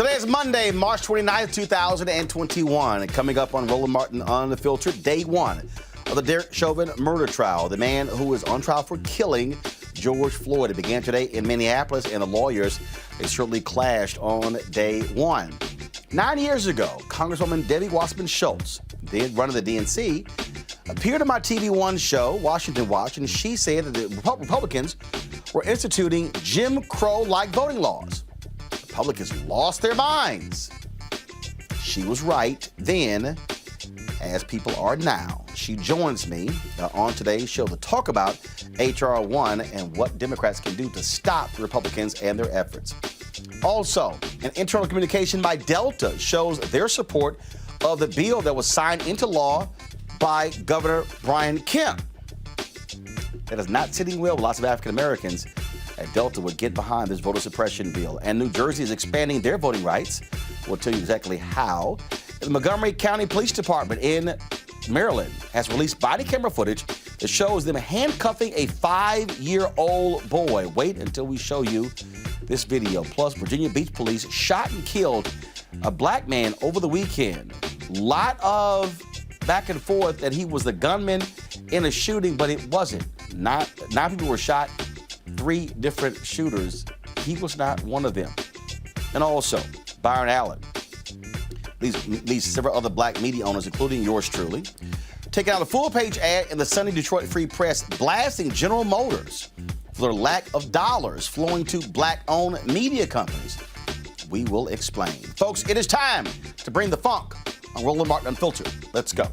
Today is Monday, March 29th, 2021. And coming up on Roland Martin Unfiltered, day one of the Derek Chauvin murder trial. The man who is on trial for killing George Floyd. It began today in Minneapolis, and the lawyers, they certainly clashed on day one. 9 years ago, Congresswoman Debbie Wasserman Schultz, then running the DNC, appeared on my TV1 show, Washington Watch, and she said that the Republicans were instituting Jim Crow-like voting laws. Republicans lost their minds. She was right then, as people are now. She joins me on today's show to talk about HR1 and what Democrats can do to stop the Republicans and their efforts. Also, an internal communication by Delta shows their support of the bill that was signed into law by Governor Brian Kemp. That is not sitting well with lots of African Americans. Delta would get behind this voter suppression bill. And New Jersey is expanding their voting rights. We'll tell you exactly how. The Montgomery County Police Department in Maryland has released body camera footage that shows them handcuffing a 5-year-old boy. Wait until we show you this video. Plus, Virginia Beach Police shot and killed a black man over the weekend. Lot of back and forth that he was the gunman in a shooting, but it wasn't. 9 people were shot. 3 different shooters. He was not one of them. And also, Byron Allen. These several other black media owners, including yours truly, taking out a full-page ad in the Sunday Detroit Free Press blasting General Motors for their lack of dollars flowing to black-owned media companies. We will explain. Folks, it is time to bring the funk on Roland Martin Unfiltered. Let's go.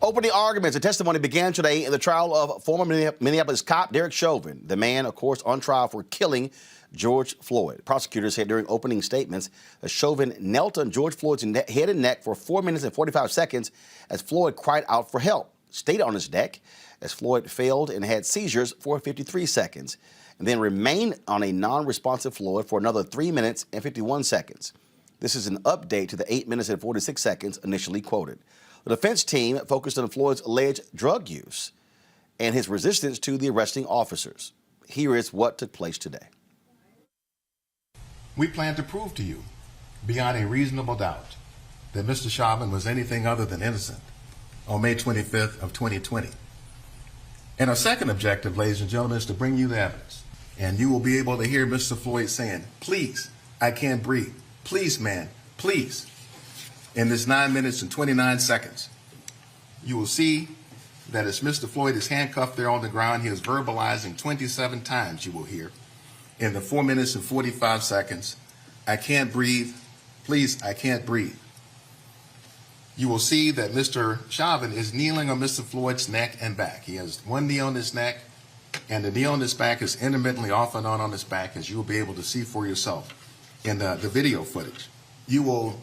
Opening arguments and testimony began today in the trial of former Minneapolis cop Derek Chauvin, the man, of course, on trial for killing George Floyd. Prosecutors said during opening statements that Chauvin knelt on George Floyd's head and neck for 4 minutes and 45 seconds as Floyd cried out for help, stayed on his neck as Floyd failed and had seizures for 53 seconds, and then remained on a non-responsive Floyd for another 3 minutes and 51 seconds. This is an update to the 8 minutes and 46 seconds initially quoted. The defense team focused on Floyd's alleged drug use and his resistance to the arresting officers. Here is what took place today. We plan to prove to you, beyond a reasonable doubt, that Mr. Chauvin was anything other than innocent on May 25th of 2020. And our second objective, ladies and gentlemen, is to bring you the evidence. And you will be able to hear Mr. Floyd saying, "Please, I can't breathe. Please, man, please." In this 9 minutes and 29 seconds, you will see that as Mr. Floyd is handcuffed there on the ground, he is verbalizing 27 times, you will hear, in the 4 minutes and 45 seconds, "I can't breathe. Please, I can't breathe." You will see that Mr. Chauvin is kneeling on Mr. Floyd's neck and back. He has one knee on his neck, and the knee on his back is intermittently off and on his back, as you will be able to see for yourself in the video footage. You will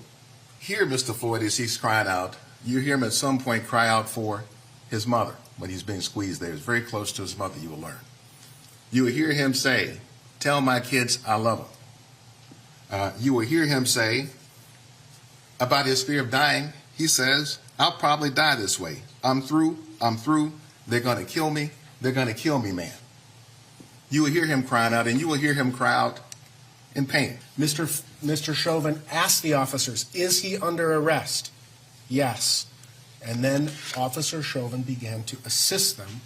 hear Mr. Floyd as he's crying out. You hear him at some point cry out for his mother when he's being squeezed there. He's very close to his mother, you will learn. You will hear him say, "Tell my kids I love them." You will hear him say about his fear of dying, he says, "I'll probably die this way. I'm through. They're going to kill me. They're going to kill me, man." You will hear him crying out, and you will hear him cry out in pain. Mr. Chauvin asked the officers, "Is he under arrest?" Yes. And then Officer Chauvin began to assist them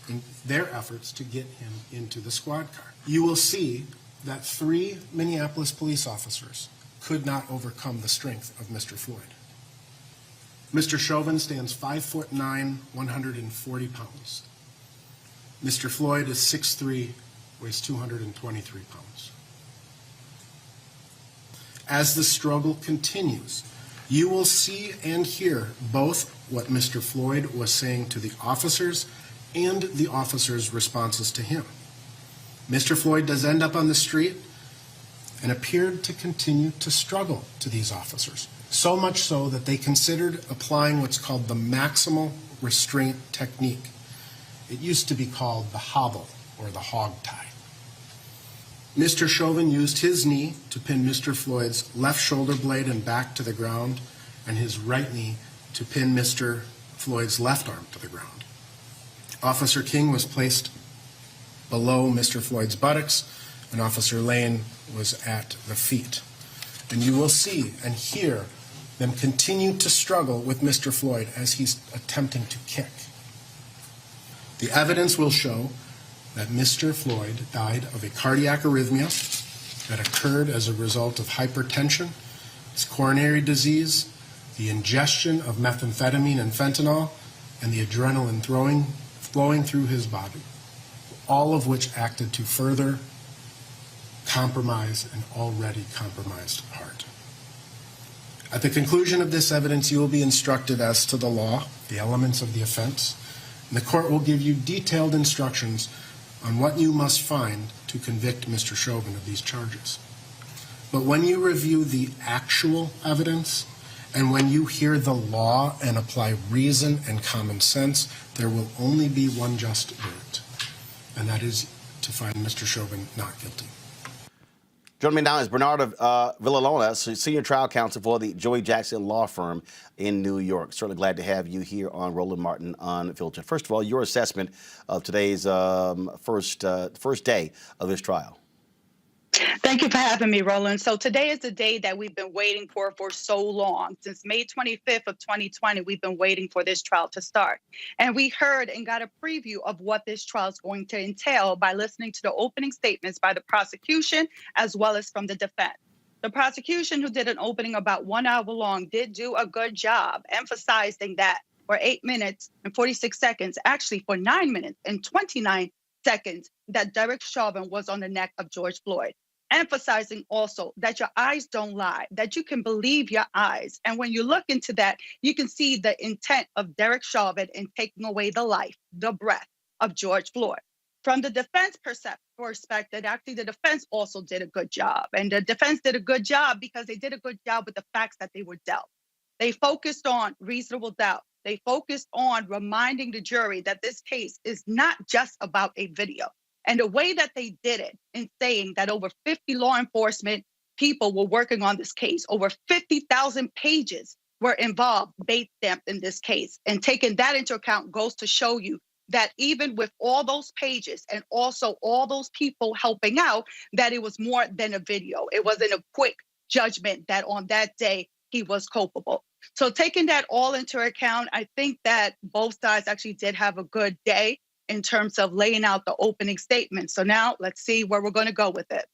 in their efforts to get him into the squad car. You will see that 3 Minneapolis police officers could not overcome the strength of Mr. Floyd. Mr. Chauvin stands 5'9", 140 pounds. Mr. Floyd is 6'3", weighs 223 pounds. As the struggle continues, you will see and hear both what Mr. Floyd was saying to the officers and the officers' responses to him. Mr. Floyd does end up on the street and appeared to continue to struggle to these officers, so much so that they considered applying what's called the maximal restraint technique. It used to be called the hobble or the hog tie. Mr. Chauvin used his knee to pin Mr. Floyd's left shoulder blade and back to the ground, and his right knee to pin Mr. Floyd's left arm to the ground. Officer King was placed below Mr. Floyd's buttocks, and Officer Lane was at the feet. And you will see and hear them continue to struggle with Mr. Floyd as he's attempting to kick. The evidence will show that Mr. Floyd died of a cardiac arrhythmia that occurred as a result of hypertension, his coronary disease, the ingestion of methamphetamine and fentanyl, and the adrenaline flowing through his body, all of which acted to further compromise an already compromised heart. At the conclusion of this evidence, you will be instructed as to the law, the elements of the offense, and the court will give you detailed instructions on what you must find to convict Mr. Chauvin of these charges. But when you review the actual evidence, and when you hear the law and apply reason and common sense, there will only be one just verdict, and that is to find Mr. Chauvin not guilty. Joining me now is Bernardo Villalona, Senior Trial Counsel for the Joey Jackson Law Firm in New York. Certainly glad to have you here on Roland Martin Unfiltered. First of all, your assessment of today's first day of this trial. Thank you for having me, Roland. So today is the day that we've been waiting for so long. Since May 25th of 2020, we've been waiting for this trial to start. And we heard and got a preview of what this trial is going to entail by listening to the opening statements by the prosecution as well as from the defense. The prosecution, who did an opening about 1 hour long, did do a good job emphasizing that for 8 minutes and 46 seconds, actually for 9 minutes and 29 seconds, that Derek Chauvin was on the neck of George Floyd. Emphasizing also that your eyes don't lie, that you can believe your eyes. And when you look into that, you can see the intent of Derek Chauvin in taking away the life, the breath of George Floyd. From the defense perspective, actually the defense also did a good job. And the defense did a good job because they did a good job with the facts that they were dealt. They focused on reasonable doubt. They focused on reminding the jury that this case is not just about a video. And the way that they did it in saying that over 50 law enforcement people were working on this case, over 50,000 pages were involved, bait stamped in this case. And taking that into account goes to show you that even with all those pages and also all those people helping out, that it was more than a video. It wasn't a quick judgment that on that day he was culpable. So taking that all into account, I think that both sides actually did have a good day in terms of laying out the opening statement. So now let's see where we're going to go with it.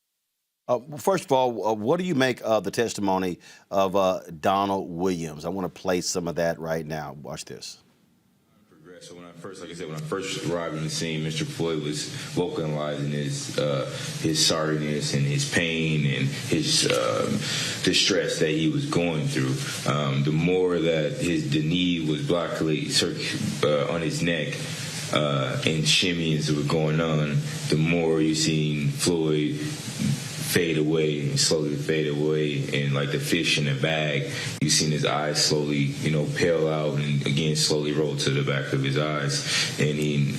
First of all, what do you make of the testimony of Donald Williams? I want to play some of that right now. Watch this. So when I first arrived on the scene, Mr. Floyd was vocalizing his sorriness and his pain and his distress that he was going through. The more that the knee was blocked on his neck, and shimmies that were going on, the more you seen Floyd slowly fade away, and like the fish in a bag, you seen his eyes slowly, pale out, and again slowly roll to the back of his eyes. And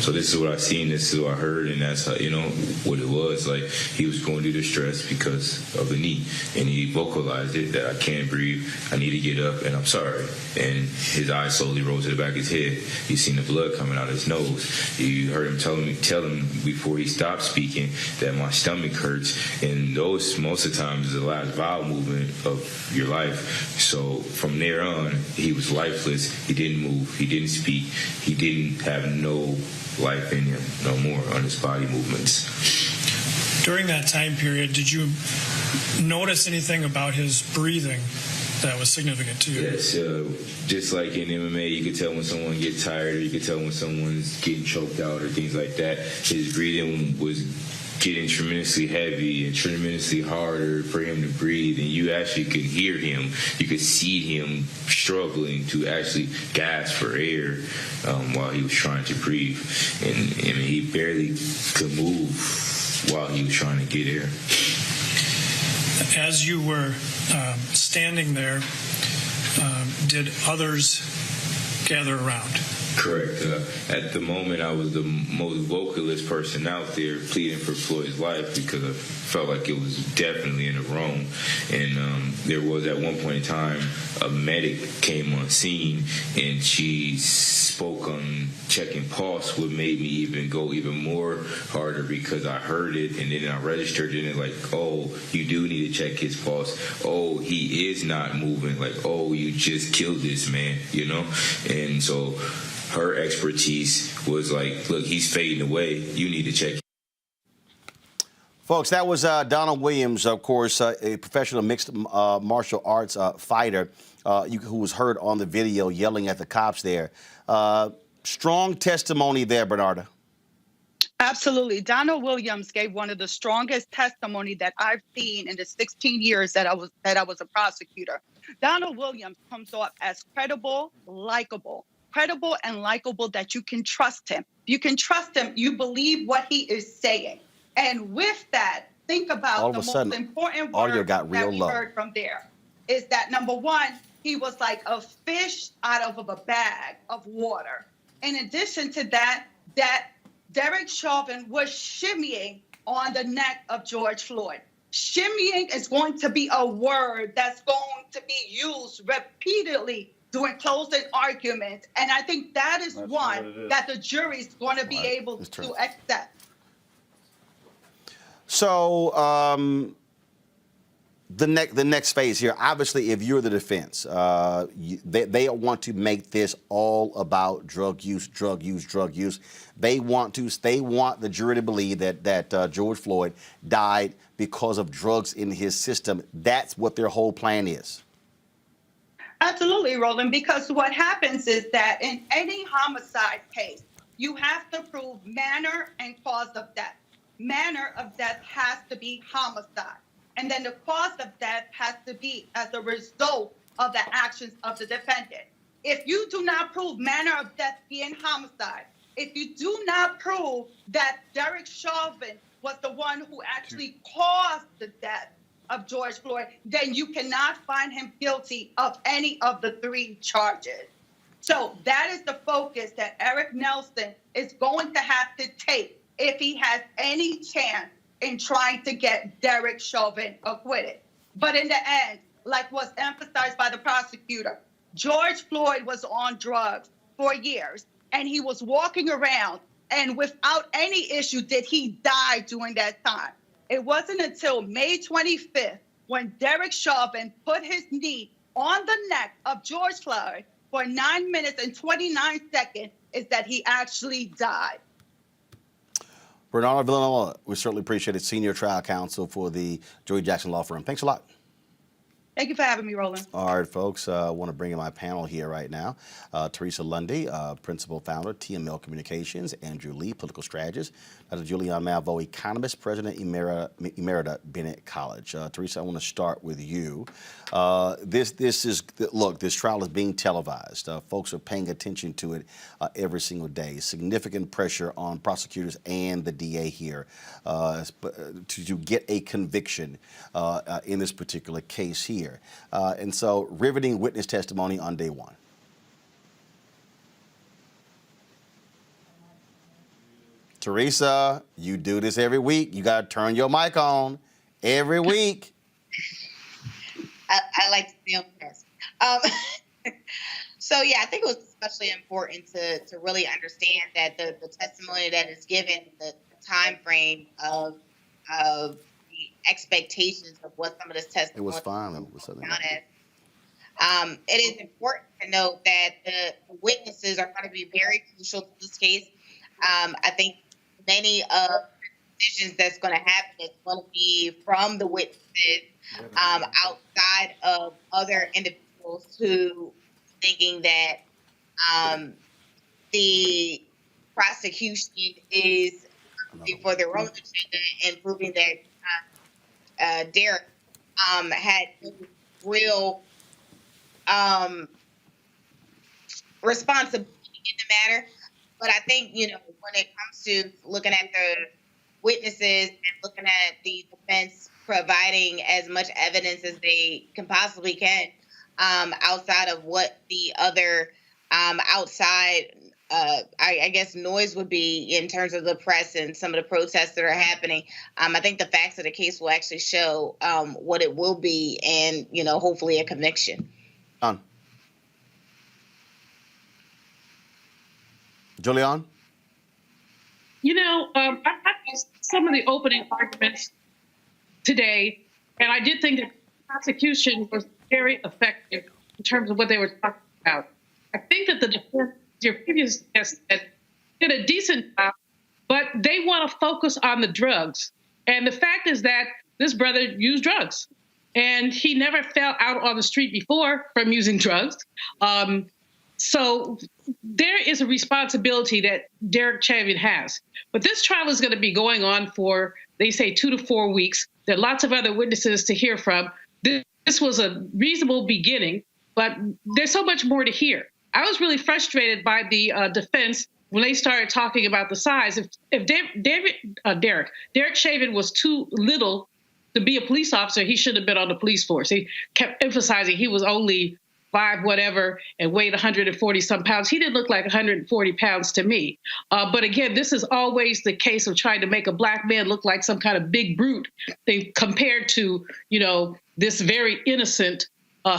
so this is what I seen, this is what I heard, and that's how, what it was. Like, he was going through distress because of the knee, and he vocalized it, that I can't breathe, I need to get up, and I'm sorry. And his eyes slowly rolled to the back of his head. You seen the blood coming out of his nose. You heard him tell him before he stopped speaking that my stomach hurts. And those, most of the time, is the last bowel movement of your life. So from there on, he was lifeless. He didn't move. He didn't speak. He didn't have no life in him, no more on his body movements. During that time period, did you notice anything about his breathing that was significant to you. Yes, just like in MMA, you could tell when someone gets tired, or you could tell when someone's getting choked out or things like that. His breathing was getting tremendously heavy and tremendously harder for him to breathe, and you actually could hear him. You could see him struggling to actually gasp for air while he was trying to breathe, and I mean, he barely could move while he was trying to get air. As you were standing there, did others gather around? Correct. At the moment, I was the most vocalist person out there pleading for Floyd's life because I felt like it was definitely in the wrong. And there was, at one point in time, a medic came on scene, and she spoke on checking pulse, what made me even go even more harder because I heard it, and then I registered it, and like, oh, you do need to check his pulse. Oh, he is not moving. Like, oh, you just killed this man, you know? And so her expertise was like, look, he's fading away. You need to check. Folks, that was Donald Williams, of course, a professional mixed martial arts fighter who was heard on the video yelling at the cops there. Strong testimony there, Bernarda. Absolutely. Donald Williams gave one of the strongest testimony that I've seen in the 16 years that I was a prosecutor. Donald Williams comes off as credible and likable, that you can trust him. You can trust him. You believe what he is saying. And with that, think about the most important word that we heard from there is that, number one, he was like a fish out of a bag of water. In addition to that, Derek Chauvin was shimmying on the neck of George Floyd. Shimmying is going to be a word that's going to be used repeatedly during closing arguments. And I think that is one that the jury is going to be able to accept. So the next phase here, obviously, if you're the defense, they want to make this all about drug use. They want the jury to believe that George Floyd died because of drugs in his system. That's what their whole plan is. Absolutely, Roland, because what happens is that in any homicide case, you have to prove manner and cause of death. Manner of death has to be homicide. And then the cause of death has to be as a result of the actions of the defendant. If you do not prove manner of death being homicide, if you do not prove that Derek Chauvin was the one who actually caused the death of George Floyd, then you cannot find him guilty of any of the three charges. So that is the focus that Eric Nelson is going to have to take if he has any chance in trying to get Derek Chauvin acquitted. But in the end, like was emphasized by the prosecutor, George Floyd was on drugs for years, and he was walking around, and without any issue did he die during that time. It wasn't until May 25th when Derek Chauvin put his knee on the neck of George Floyd for 9 minutes and 29 seconds is that he actually died. Bernarda Villanova, we certainly appreciate it. Senior trial counsel for the Joey Jackson Law Firm. Thanks a lot. Thank you for having me, Roland. All right, folks, I want to bring in my panel here right now. Teresa Lundy, principal founder, TML Communications. Andrew Lee, political strategist. Dr. Julian Malvo, economist, president emerita, Bennett College. Teresa, I want to start with you. This trial is being televised. Folks are paying attention to it every single day. Significant pressure on prosecutors and the DA here to get a conviction in this particular case here. And so, riveting witness testimony on day one. Teresa, you do this every week. You got to turn your mic on every week. I like to be on this. So, yeah, I think it was especially important to really understand that the testimony that is given, the time frame of the expectations of what some of this testimony it was fine. It was something like it is important to note that the witnesses are going to be very crucial to this case. I think many of the decisions that's going to happen is going to be from the witnesses outside of other individuals who thinking that the prosecution is for their own agenda and proving that Derek had real responsibility in the matter. But I think, when it comes to looking at the witnesses and looking at the defense providing as much evidence as they can possibly can, outside of what the other outside, I guess, noise would be in terms of the press and some of the protests that are happening, I think the facts of the case will actually show what it will be and, hopefully a conviction. Julian? I had some of the opening arguments today, and I did think that the prosecution was very effective in terms of what they were talking about. I think that the defense, your previous guest said, did a decent job, but they want to focus on the drugs. And the fact is that this brother used drugs, and he never fell out on the street before from using drugs. So there is a responsibility that Derek Chauvin has. But this trial is going to be going on for, they say, 2 to 4 weeks. There are lots of other witnesses to hear from. This was a reasonable beginning, but there's so much more to hear. I was really frustrated by the defense when they started talking about the size. If Derek Chauvin was too little to be a police officer, he should have been on the police force. He kept emphasizing he was only 5 whatever and weighed 140 some pounds. He didn't look like 140 pounds to me. But again, this is always the case of trying to make a black man look like some kind of big brute thing compared to, this very innocent,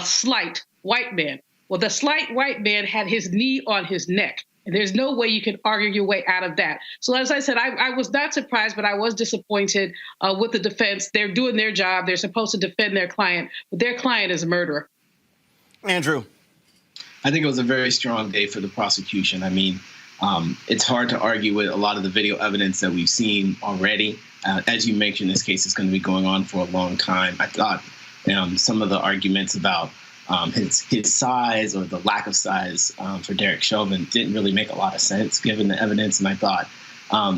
slight white man. Well, the slight white man had his knee on his neck. And there's no way you can argue your way out of that. So as I said, I was not surprised, but I was disappointed with the defense. They're doing their job. They're supposed to defend their client, but their client is a murderer. Andrew. I think it was a very strong day for the prosecution. I mean, it's hard to argue with a lot of the video evidence that we've seen already. As you mentioned, this case is going to be going on for a long time. I thought some of the arguments about his size or the lack of size for Derek Chauvin didn't really make a lot of sense given the evidence. And I thought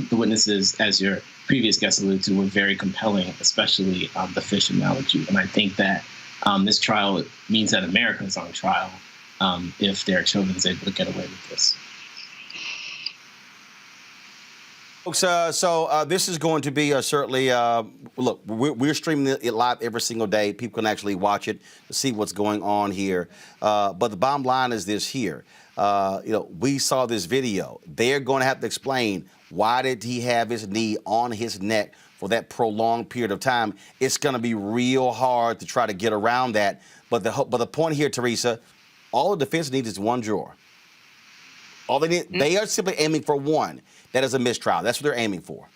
the witnesses, as your previous guest alluded to, were very compelling, especially the fish analogy. And I think that this trial means that America is on trial if Derek Chauvin is able to get away with this. Folks, so this is going to be certainly, look, we're streaming it live every single day. People can actually watch it to see what's going on here. But the bottom line is this here. We saw this video. They're going to have to explain why did he have his knee on his neck for that prolonged period of time. It's going to be real hard to try to get around that. But the point here, Teresa, all the defense needs is one juror. All they need, they are simply aiming for one. That is a mistrial. That's what they're aiming for.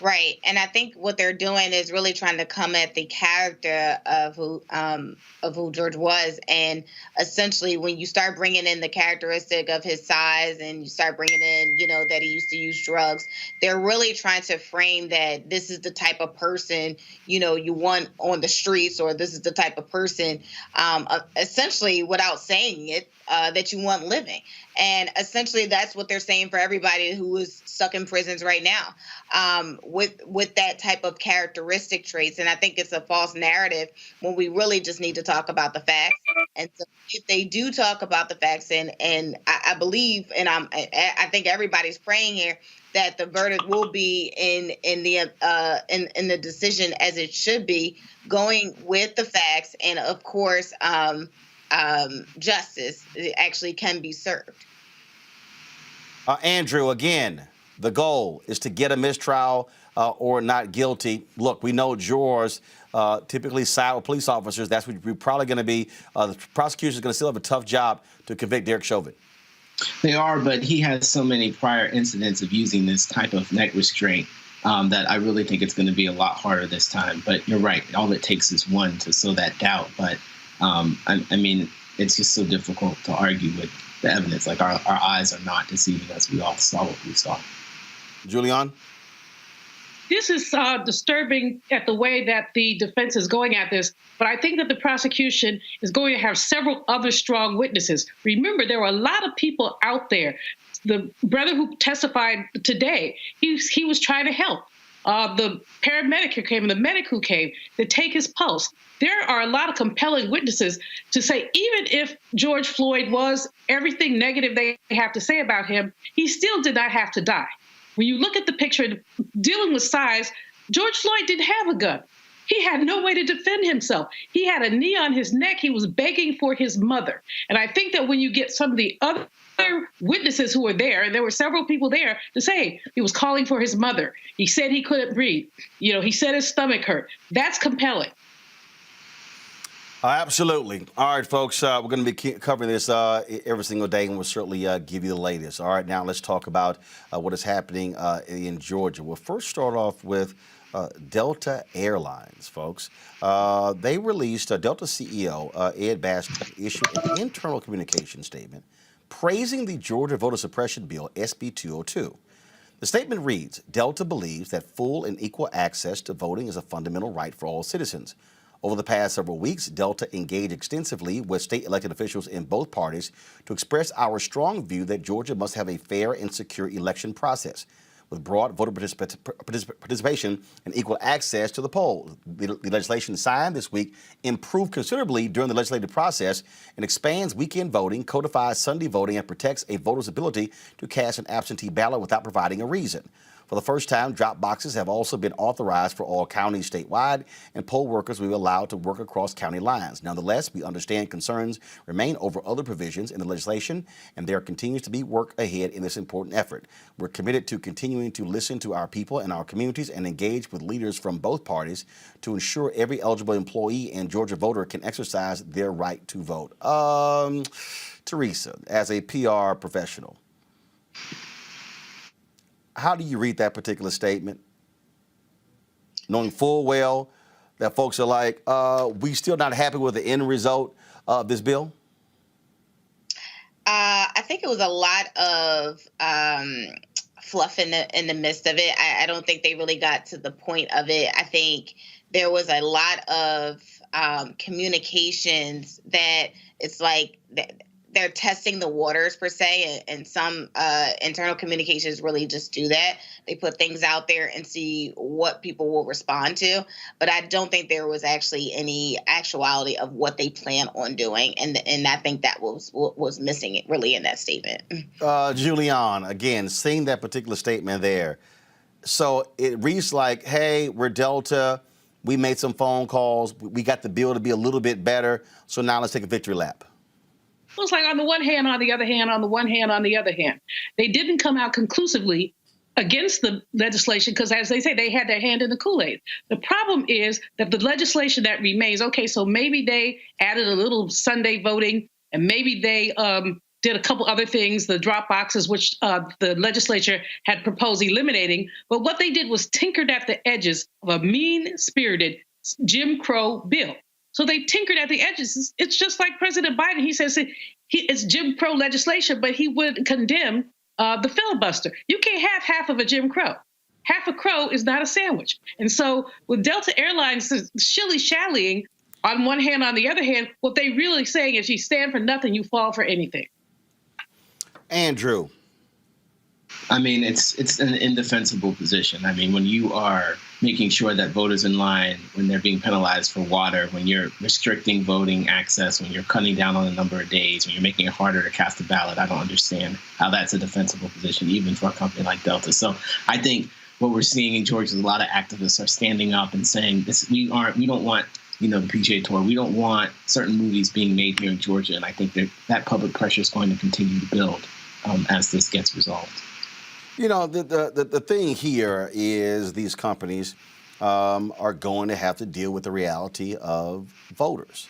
Right. And I think what they're doing is really trying to come at the character of who George was. And essentially, when you start bringing in the characteristic of his size and you start bringing in, that he used to use drugs, they're really trying to frame that this is the type of person, you want on the streets, or this is the type of person, essentially, without saying it, that you want living. And essentially, that's what they're saying for everybody who is stuck in prisons right now, with that type of characteristic traits. And I think it's a false narrative when we really just need to talk about the facts. And so if they do talk about the facts, and I believe, and I think everybody's praying here that the verdict will be in the decision as it should be, going with the facts, and of course, justice actually can be served. Andrew, again, the goal is to get a mistrial or not guilty. Look, we know jurors typically side with police officers. That's what we're probably going to be. The prosecution is going to still have a tough job to convict Derek Chauvin. They are, but he has so many prior incidents of using this type of neck restraint that I really think it's going to be a lot harder this time. But you're right. All it takes is one to sow that doubt. But I mean, it's just so difficult to argue with the evidence. Like our eyes are not deceiving us. We all saw what we saw. Julian? this is disturbing at the way that the defense is going at this, but I think that the prosecution is going to have several other strong witnesses. Remember, there were a lot of people out there. The brother who testified today, he was trying to help. The paramedic who came and the medic who came to take his pulse. There are a lot of compelling witnesses to say, even if George Floyd was everything negative they have to say about him, he still did not have to die. When you look at the picture, dealing with size, George Floyd didn't have a gun. He had no way to defend himself. He had a knee on his neck. He was begging for his mother. And I think that when you get some of the other witnesses who were there, and there were several people there to say he was calling for his mother. He said he couldn't breathe. He said his stomach hurt. That's compelling. Absolutely. All right, folks, we're going to be covering this every single day, and we'll certainly give you the latest. All right, now let's talk about what is happening in Georgia. We'll first start off with Delta Airlines, folks. They released Delta CEO Ed Bastian issued an internal communication statement praising the Georgia voter suppression bill, SB 202. The statement reads, Delta believes that full and equal access to voting is a fundamental right for all citizens. Over the past several weeks, Delta engaged extensively with state elected officials in both parties to express our strong view that Georgia must have a fair and secure election process with broad voter participation and equal access to the polls. The legislation signed this week improved considerably during the legislative process and expands weekend voting, codifies Sunday voting, and protects a voter's ability to cast an absentee ballot without providing a reason. For the first time, drop boxes have also been authorized for all counties statewide, and poll workers will be allowed to work across county lines. Nonetheless, we understand concerns remain over other provisions in the legislation, and there continues to be work ahead in this important effort. We're committed to continuing to listen to our people and our communities and engage with leaders from both parties to ensure every eligible employee and Georgia voter can exercise their right to vote. Teresa, as a PR professional, how do you read that particular statement, knowing full well that folks are like, we still not happy with the end result of this bill? I think it was a lot of fluff in the midst of it. I don't think they really got to the point of it. I think there was a lot of communications that it's like they're testing the waters per se, and some internal communications really just do that. They put things out there and see what people will respond to. But I don't think there was actually any actuality of what they plan on doing, and I think that was missing really in that statement. Julian, again, seeing that particular statement there, so it reads like, hey, we're Delta, we made some phone calls, we got the bill to be a little bit better, so now let's take a victory lap. Well, it's like on the one hand, on the other hand, on the one hand, on the other hand. They didn't come out conclusively against the legislation because, as they say, they had their hand in the Kool-Aid. The problem is that the legislation that remains, okay, so maybe they added a little Sunday voting, and maybe they did a couple other things, the drop boxes, which the legislature had proposed eliminating. But what they did was tinkered at the edges of a mean-spirited Jim Crow bill. So they tinkered at the edges. It's just like President Biden. He says it's Jim Crow legislation, but he would condemn the filibuster. You can't have half of a Jim Crow. Half a crow is not a sandwich. And so with Delta Airlines shilly-shallying on one hand, on the other hand, what they really saying is you stand for nothing, you fall for anything. Andrew. I mean, it's an indefensible position. I mean, when you are making sure that voters in line, when they're being penalized for water, when you're restricting voting access, when you're cutting down on the number of days, when you're making it harder to cast a ballot, I don't understand how that's a defensible position, even for a company like Delta. So I think what we're seeing in Georgia is a lot of activists are standing up and saying, we don't want, the PGA Tour. We don't want certain movies being made here in Georgia. And I think that public pressure is going to continue to build as this gets resolved. The thing here is these companies are going to have to deal with the reality of voters.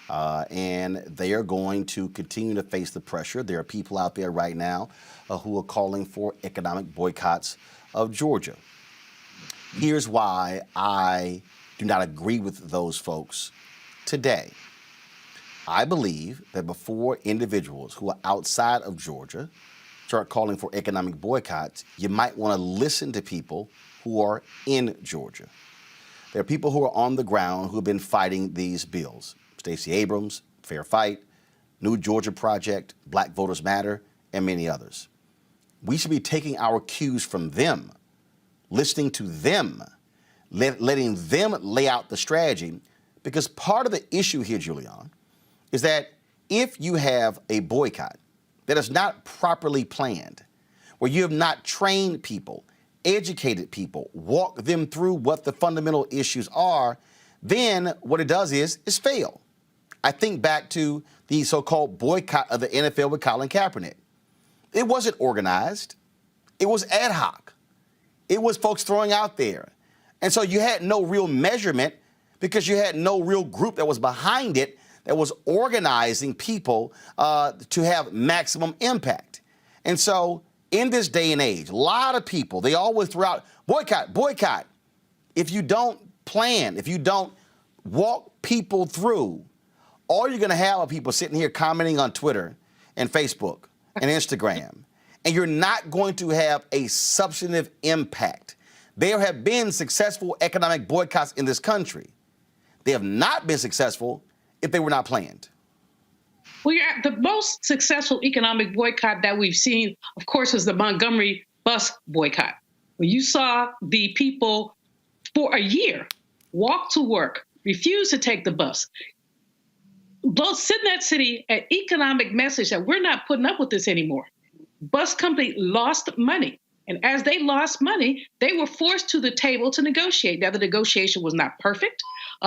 And they are going to continue to face the pressure. There are people out there right now who are calling for economic boycotts of Georgia. Here's why I do not agree with those folks today. I believe that before individuals who are outside of Georgia start calling for economic boycotts, you might want to listen to people who are in Georgia. There are people who are on the ground who have been fighting these bills. Stacey Abrams, Fair Fight, New Georgia Project, Black Voters Matter, and many others. We should be taking our cues from them, listening to them, letting them lay out the strategy, because part of the issue here, Julian, is that if you have a boycott that is not properly planned, where you have not trained people, educated people, walked them through what the fundamental issues are, then what it does is fail. I think back to the so-called boycott of the NFL with Colin Kaepernick. It wasn't organized. It was ad hoc. It was folks throwing out there. And so you had no real measurement because you had no real group that was behind it that was organizing people to have maximum impact. And so in this day and age, a lot of people, they always throw out boycott, boycott. If you don't plan, if you don't walk people through, all you're going to have are people sitting here commenting on Twitter and Facebook and Instagram, and you're not going to have a substantive impact. There have been successful economic boycotts in this country. They have not been successful if they were not planned. Well, the most successful economic boycott that we've seen, of course, was the Montgomery bus boycott, where you saw the people for a year walk to work, refuse to take the bus, send that city an economic message that we're not putting up with this anymore. Bus company lost money. And as they lost money, they were forced to the table to negotiate. Now, the negotiation was not perfect.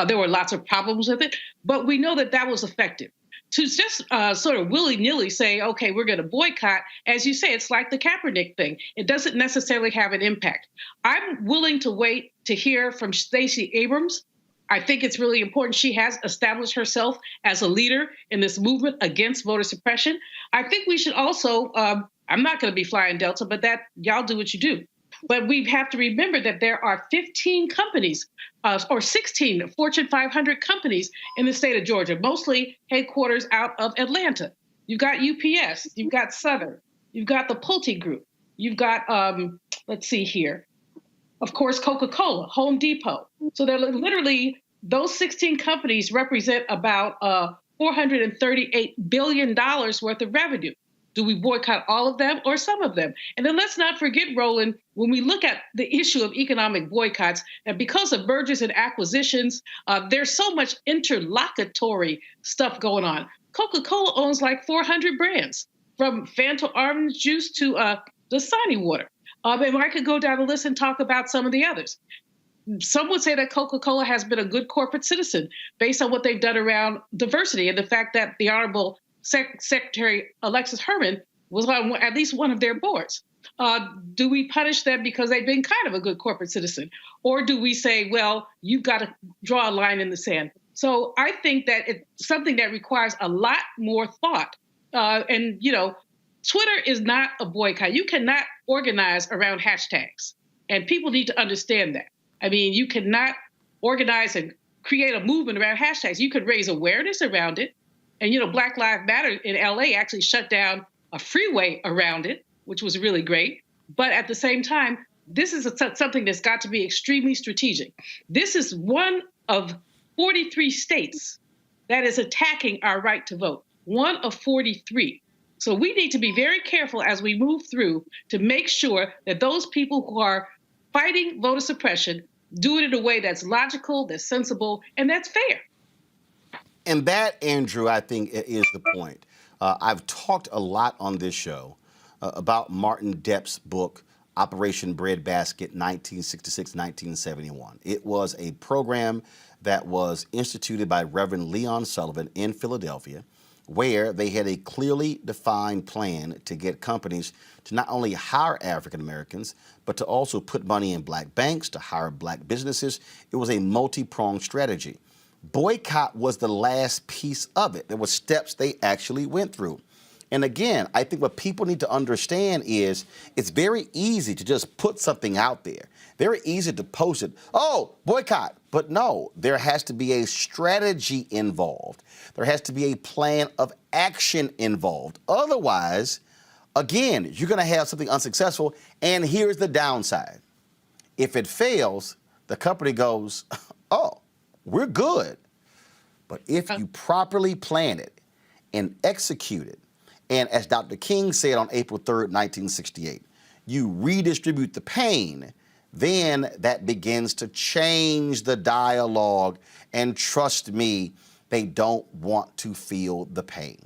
There were lots of problems with it, but we know that that was effective. To just sort of willy-nilly say, okay, we're going to boycott, as you say, it's like the Kaepernick thing. It doesn't necessarily have an impact. I'm willing to wait to hear from Stacey Abrams. I think it's really important. She has established herself as a leader in this movement against voter suppression. I think we should also, I'm not going to be flying Delta, but that y'all do what you do. But we have to remember that there are 15 companies or 16 Fortune 500 companies in the state of Georgia, mostly headquarters out of Atlanta. You've got UPS, you've got Southern, you've got the Pulte Group, you've got, let's see here, of course, Coca-Cola, Home Depot. So they're literally, those 16 companies represent about $438 billion worth of revenue. Do we boycott all of them or some of them? And then let's not forget, Roland, when we look at the issue of economic boycotts, that because of mergers and acquisitions, there's so much interlocutory stuff going on. Coca-Cola owns like 400 brands, from Fanta orange juice to Dasani water. And I could go down the list and talk about some of the others. Some would say that Coca-Cola has been a good corporate citizen based on what they've done around diversity and the fact that the Honorable Secretary Alexis Herman was on at least one of their boards. Do we punish them because they've been kind of a good corporate citizen? Or do we say, well, you've got to draw a line in the sand? So I think that it's something that requires a lot more thought. And, you know, Twitter is not a boycott. You cannot organize around hashtags. And people need to understand that. I mean, you cannot organize and create a movement around hashtags. You could raise awareness around it. And, you know, Black Lives Matter in LA actually shut down a freeway around it, which was really great. But at the same time, this is something that's got to be extremely strategic. This is one of 43 states that is attacking our right to vote, one of 43. So we need to be very careful as we move through to make sure that those people who are fighting voter suppression do it in a way that's logical, that's sensible, and that's fair. And that, Andrew, I think is the point. I've talked a lot on this show about Martin Depp's book, Operation Breadbasket, 1966-1971. It was a program that was instituted by Reverend Leon Sullivan in Philadelphia, where they had a clearly defined plan to get companies to not only hire African Americans, but to also put money in black banks, to hire black businesses. It was a multi-pronged strategy. Boycott was the last piece of it. There were steps they actually went through. And again, I think what people need to understand is it's very easy to just put something out there. Very easy to post it. Oh, boycott. But no, there has to be a strategy involved. There has to be a plan of action involved. Otherwise, again, you're going to have something unsuccessful. And here's the downside. If it fails, the company goes, oh, we're good. But if you properly plan it and execute it, and as Dr. King said on April 3rd, 1968, you redistribute the pain, then that begins to change the dialogue. And trust me, they don't want to feel the pain.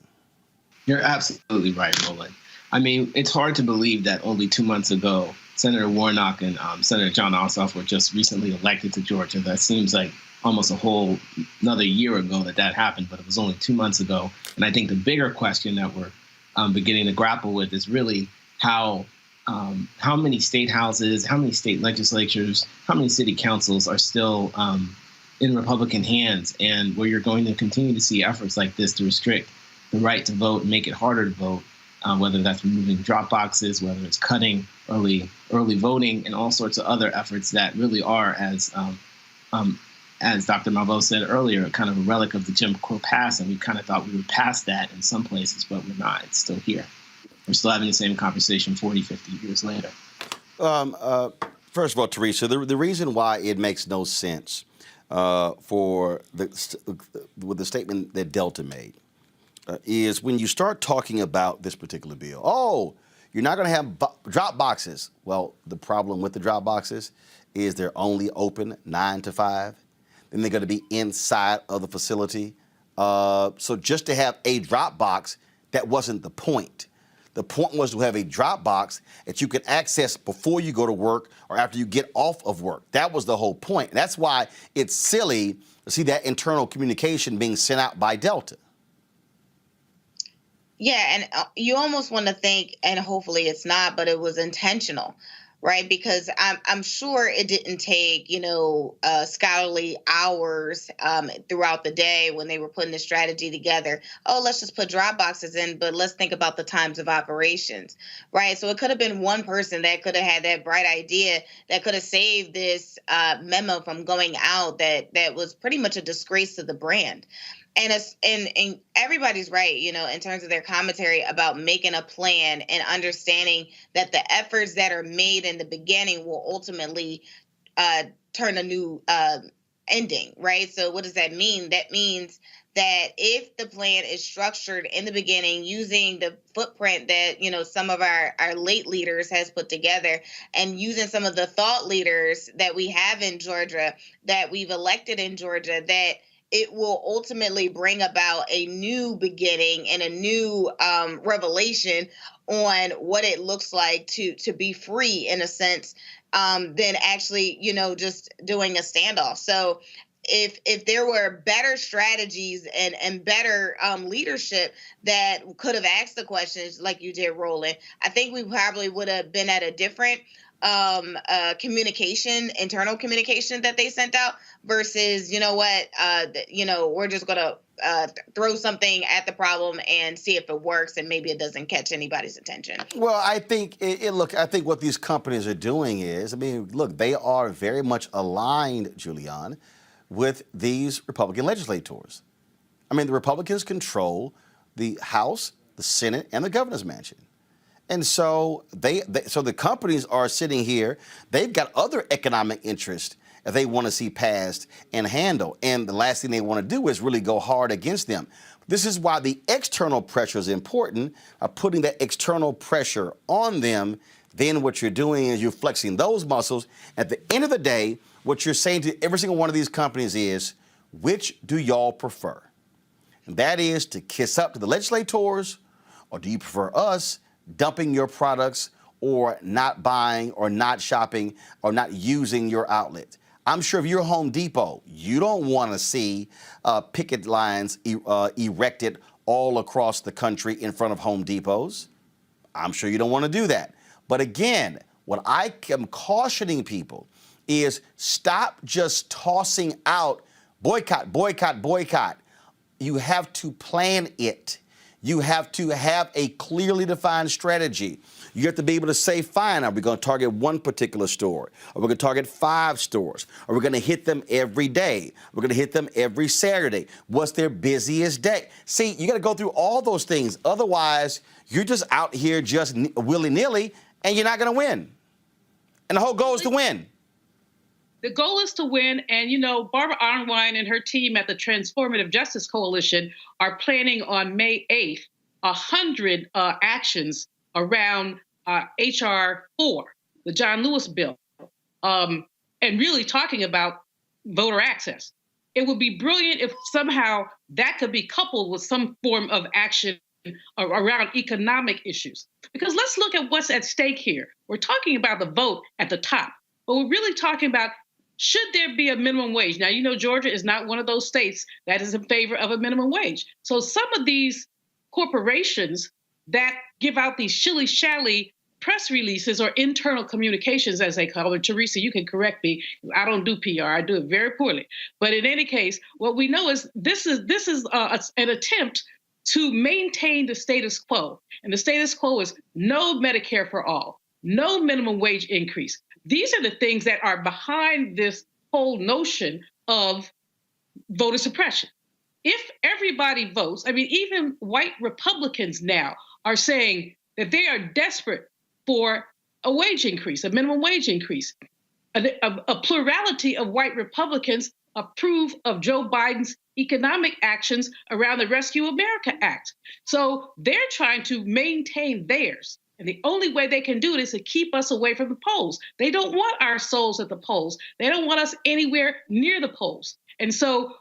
You're absolutely right, Roland. I mean, it's hard to believe that only 2 months ago, Senator Warnock and Senator John Ossoff were just recently elected to Georgia. That seems like almost a whole another year ago that happened, but it was only 2 months ago. And I think the bigger question that we're beginning to grapple with is really how many state houses, how many state legislatures, how many city councils are still in Republican hands, and where you're going to continue to see efforts like this to restrict the right to vote and make it harder to vote, whether that's removing drop boxes, whether it's cutting early voting, and all sorts of other efforts that really are, as Dr. Malveaux said earlier, kind of a relic of the Jim Crow past, and we kind of thought we were past that in some places, but we're not. It's still here. We're still having the same conversation 40, 50 years later. First of all, Teresa, the reason why it makes no sense with the statement that Delta made is when you start talking about this particular bill. Oh, you're not going to have drop boxes. Well, the problem with the drop boxes is they're only open 9 to 5. Then they're going to be inside of the facility. So just to have a drop box, that wasn't the point. The point was to have a drop box that you could access before you go to work or after you get off of work. That was the whole point. And that's why it's silly to see that internal communication being sent out by Delta. Yeah, and you almost want to think, and hopefully it's not, but it was intentional, right? Because I'm sure it didn't take, scholarly hours throughout the day when they were putting the strategy together. Oh, let's just put drop boxes in, but let's think about the times of operations, right? So it could have been one person that could have had that bright idea that could have saved this memo from going out that was pretty much a disgrace to the brand. And everybody's right, in terms of their commentary about making a plan and understanding that the efforts that are made in the beginning will ultimately turn a new ending, right? So what does that mean? That means that if the plan is structured in the beginning using the footprint that, some of our late leaders has put together, and using some of the thought leaders that we have in Georgia, that we've elected in Georgia, that it will ultimately bring about a new beginning and a new revelation on what it looks like to be free, in a sense, than actually, just doing a standoff. So if there were better strategies and better leadership that could have asked the questions like you did, Roland, I think we probably would have been at a different internal communication that they sent out versus, we're just going to throw something at the problem and see if it works, and maybe it doesn't catch anybody's attention. Well, I think, I think what these companies are doing is, they are very much aligned, Julian, with these Republican legislators. The Republicans control the House, the Senate, and the governor's mansion. And so so the companies are sitting here. They've got other economic interests that they want to see passed and handled. And the last thing they want to do is really go hard against them. This is why the external pressure is important. Putting that external pressure on them, then what you're doing is you're flexing those muscles. At the end of the day, what you're saying to every single one of these companies is, which do y'all prefer? And that is to kiss up to the legislators, or do you prefer us dumping your products or not buying or not shopping or not using your outlet? I'm sure if you're Home Depot, you don't want to see picket lines erected all across the country in front of Home Depots. I'm sure you don't want to do that. But again, what I am cautioning people is stop just tossing out boycott, boycott, boycott. You have to plan it. You have to have a clearly defined strategy. You have to be able to say, fine, are we going to target one particular store? Are we going to target 5 stores? Are we going to hit them every day? We're going to hit them every Saturday. What's their busiest day? See, you got to go through all those things. Otherwise, you're just out here just willy-nilly, and you're not going to win. And the whole goal is to win. The goal is to win. And, you know, Barbara Arnwine and her team at the Transformative Justice Coalition are planning on May 8th 100 actions around HR1, the John Lewis bill, and really talking about voter access. It would be brilliant if somehow that could be coupled with some form of action around economic issues. Because let's look at what's at stake here. We're talking about the vote at the top, but we're really talking about, should there be a minimum wage? Now, you know, Georgia is not one of those states that is in favor of a minimum wage. So some of these corporations that give out these shilly-shally press releases or internal communications, as they call it. Teresa, you can correct me. I don't do PR. I do it very poorly. But in any case, what we know is this is an attempt to maintain the status quo. And the status quo is no Medicare for all, no minimum wage increase. These are the things that are behind this whole notion of voter suppression. If everybody votes, I mean, even white Republicans now are saying that they are desperate for a wage increase, a minimum wage increase. A plurality of white Republicans approve of Joe Biden's economic actions around the Rescue America Act. So they're trying to maintain theirs. And the only way they can do it is to keep us away from the polls. They don't want our souls at the polls. They don't want us anywhere near the polls. And so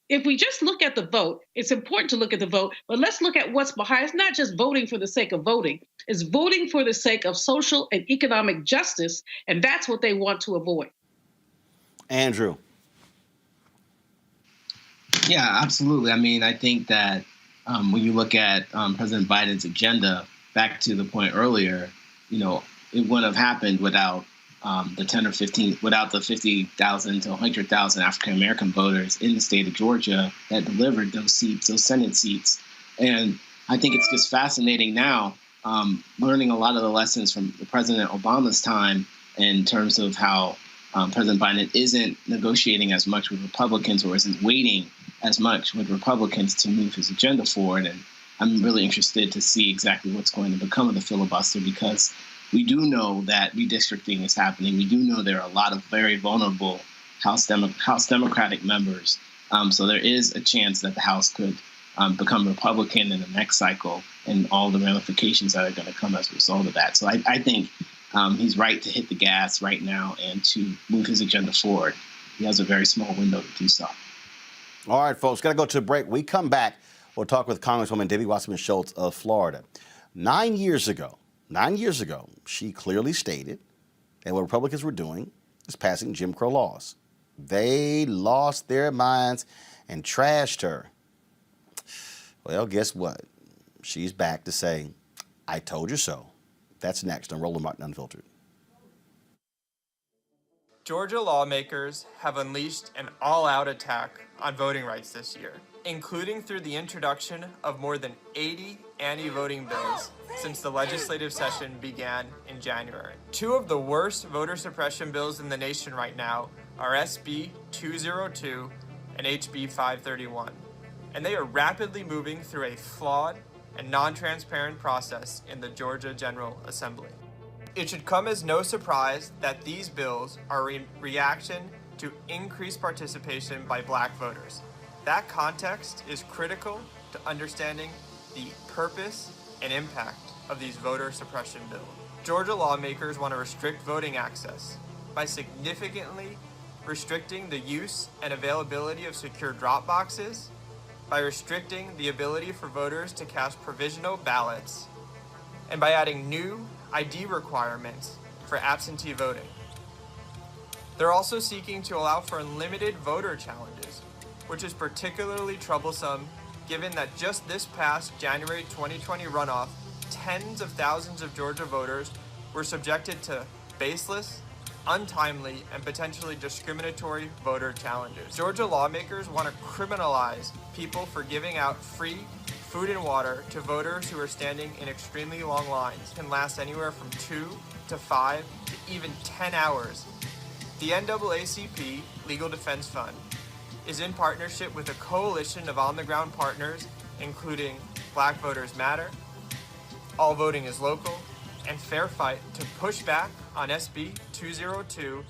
if we just look at the vote, it's important to look at the vote, but let's look at what's behind. It's not just voting for the sake of voting. It's voting for the sake of social and economic justice, and that's what they want to avoid. Andrew. Yeah, absolutely. I mean, I think that when you look at President Biden's agenda, back to the point earlier, you know, it wouldn't have happened without the 10 or 15, without the 50,000 to 100,000 African-American voters in the state of Georgia that delivered those seats, those Senate seats. And I think it's just fascinating now, learning a lot of the lessons from President Obama's time in terms of how President Biden isn't negotiating as much with Republicans or isn't waiting as much with Republicans to move his agenda forward. And I'm really interested to see exactly what's going to become of the filibuster, because we do know that redistricting is happening. We do know there are a lot of very vulnerable House Democratic members. So there is a chance that the House could become Republican in the next cycle, and all the ramifications that are going to come as a result of that. So I think he's right to hit the gas right now and to move his agenda forward. He has a very small window to do so. All right, folks, got to go to a break. We come back, we'll talk with Congresswoman Debbie Wasserman Schultz of Florida. 9 years ago, she clearly stated that what Republicans were doing was passing Jim Crow laws. They lost their minds and trashed her. Well, guess what? She's back to say, I told you so. That's next on Roland Martin Unfiltered. Georgia lawmakers have unleashed an all-out attack on voting rights this year, including through the introduction of more than 80 anti-voting bills since the legislative session began in January. Two of the worst voter suppression bills in the nation right now are SB 202 and HB 531, and they are rapidly moving through a flawed and non-transparent process in the Georgia General Assembly. It should come as no surprise that these bills are a reaction to increased participation by Black voters. That context is critical to understanding the purpose and impact of these voter suppression bills. Georgia lawmakers want to restrict voting access by significantly restricting the use and availability of secure drop boxes, by restricting the ability for voters to cast provisional ballots, and by adding new ID requirements for absentee voting. They're also seeking to allow for unlimited voter challenges, which is particularly troublesome given that just this past January 2020 runoff, tens of thousands of Georgia voters were subjected to baseless, untimely, and potentially discriminatory voter challenges. Georgia lawmakers want to criminalize people for giving out free, food and water to voters who are standing in extremely long lines can last anywhere from 2 to 5 to even 10 hours. The NAACP Legal Defense Fund is in partnership with a coalition of on-the-ground partners, including Black Voters Matter, All Voting is Local, and Fair Fight, to push back on SB 202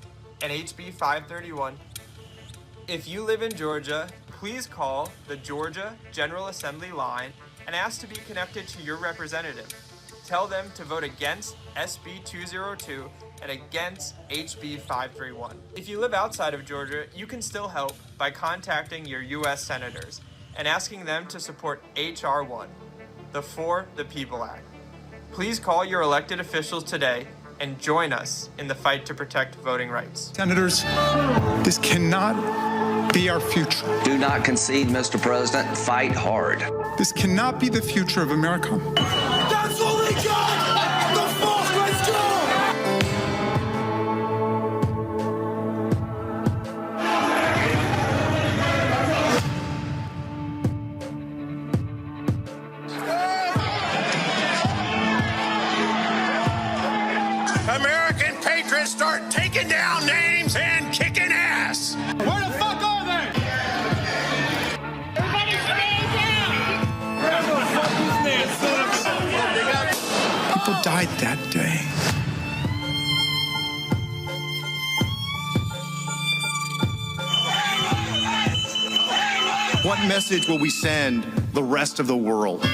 and HB 531. If you live in Georgia, please call the Georgia General Assembly line and ask to be connected to your representative. Tell them to vote against SB 202 and against HB 531. If you live outside of Georgia, you can still help by contacting your U.S. senators and asking them to support HR1, the For the People Act. Please call your elected officials today and join us in the fight to protect voting rights. Senators, this cannot be our future. Do not concede, Mr. President. Fight hard. This cannot be the future of America. That's all they got! The force, let's go! American patriots start taking down names and kicking ass. Where the fuck are they? Everybody stay down! Where the fuck is this? People died that day. What message will we send the rest of the world?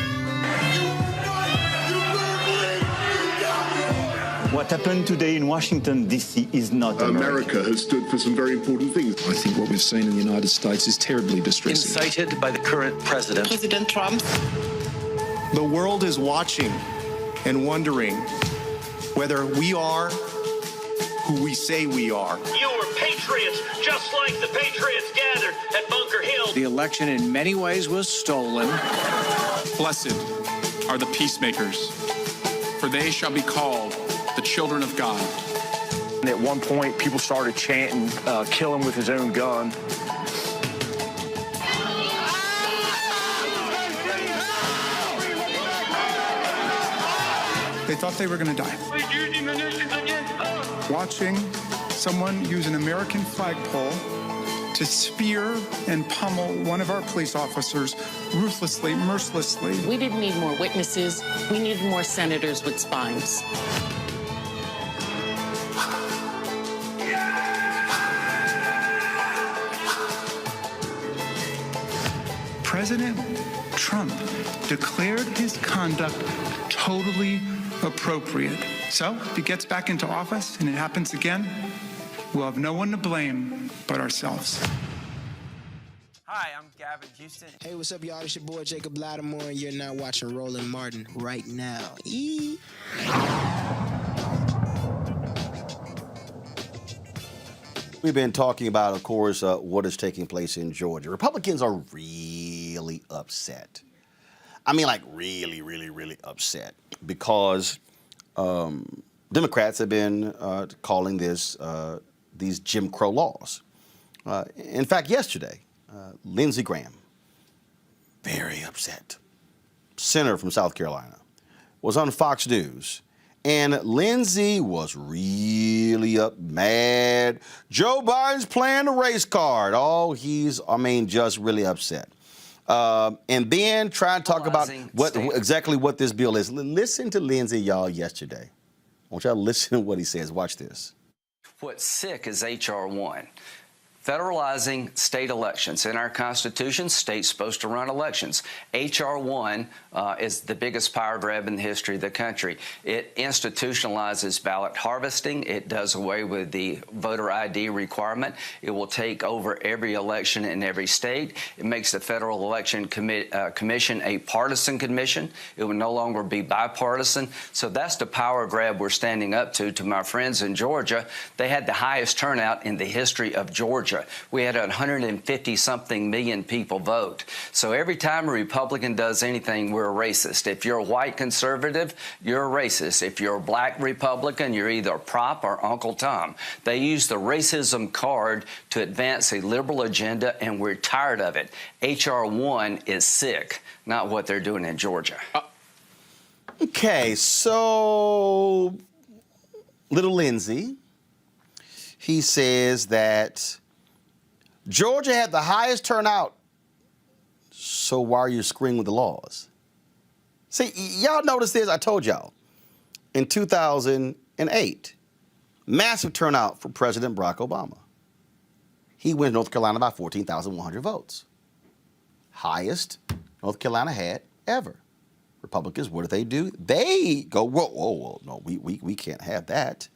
What happened today in Washington, D.C. is not America has stood for some very important things. I think what we've seen in the United States is terribly distressing. Incited by the current president. President Trump. The world is watching and wondering whether we are who we say we are. You were patriots, just like the patriots gathered at Bunker Hill. The election in many ways was stolen. Blessed are the peacemakers, for they shall be called the children of God. And at one point, people started chanting, kill him with his own gun. They thought they were going to die. Watching someone use an American flagpole to spear and pummel one of our police officers ruthlessly, mercilessly. We didn't need more witnesses. We needed more senators with spines. President Trump declared his conduct totally appropriate. So if he gets back into office and it happens again, we'll have no one to blame but ourselves. Hi, I'm Gavin Houston. Hey, what's up, y'all? It's your boy Jacob Lattimore, and you're now watching Roland Martin right now. We've been talking about, of course, what is taking place in Georgia. Republicans are really upset. I mean, like really, really, really upset because Democrats have been calling these Jim Crow laws. In fact, yesterday, Lindsey Graham, very upset, senator from South Carolina, was on Fox News. And Lindsey was really mad. Joe Biden's playing the race card. Oh, just really upset. And then try to talk about exactly what this bill is. Listen to Lindsey, y'all, yesterday. I want y'all to listen to what he says. Watch this. What's sick is HR1. Federalizing state elections. In our Constitution, states supposed to run elections. HR1 is the biggest power grab in the history of the country. It institutionalizes ballot harvesting. It does away with the voter ID requirement. It will take over every election in every state. It makes the Federal Election Commission a partisan commission. It will no longer be bipartisan. So that's the power grab we're standing up to my friends in Georgia. They had the highest turnout in the history of Georgia Georgia. We had 150-something million people vote. So every time a Republican does anything, we're a racist. If you're a white conservative, you're a racist. If you're a black Republican, you're either a prop or Uncle Tom. They use the racism card to advance a liberal agenda, and we're tired of it. HR1 is sick, not what they're doing in Georgia. Okay, so little Lindsey, he says that Georgia had the highest turnout, so why are you screwing with the laws? See, y'all notice this, I told y'all. In 2008, massive turnout for President Barack Obama. He wins North Carolina by 14,100 votes. Highest North Carolina had ever. Republicans, what do? They go, whoa, no, we can't have that.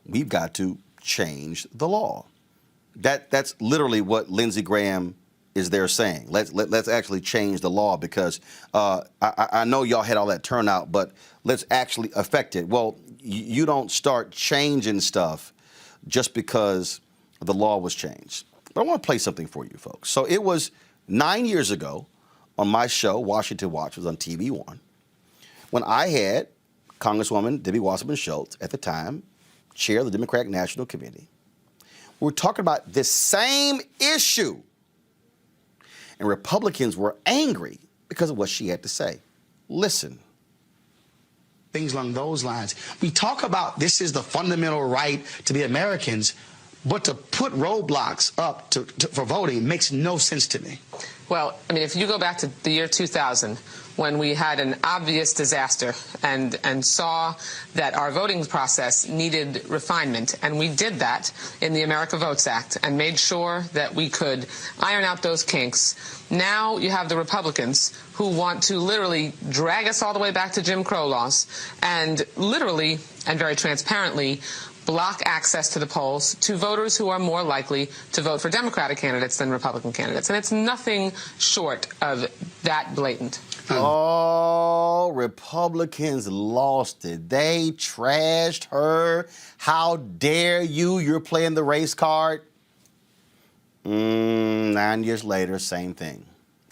We've got to change the law. That's literally what Lindsey Graham is there saying. Let's actually change the law because I know y'all had all that turnout, but let's actually affect it. Well, you don't start changing stuff just because the law was changed. But I want to play something for you folks. So it was 9 years ago on my show, Washington Watch, was on TV1, when I had Congresswoman Debbie Wasserman Schultz, at the time, chair of the Democratic National Committee. We were talking about this same issue. And Republicans were angry because of what she had to say. Listen. Things along those lines. We talk about this is the fundamental right to be Americans, but to put roadblocks up for voting makes no sense to me. Well, I mean, if you go back to the year 2000, when we had an obvious disaster and saw that our voting process needed refinement, and we did that in the America Votes Act and made sure that we could iron out those kinks. Now you have the Republicans who want to literally drag us all the way back to Jim Crow laws and literally and very transparently block access to the polls to voters who are more likely to vote for Democratic candidates than Republican candidates. And it's nothing short of that blatant. Oh, Republicans lost it. They trashed her. How dare you? You're playing the race card. 9 years later, same thing.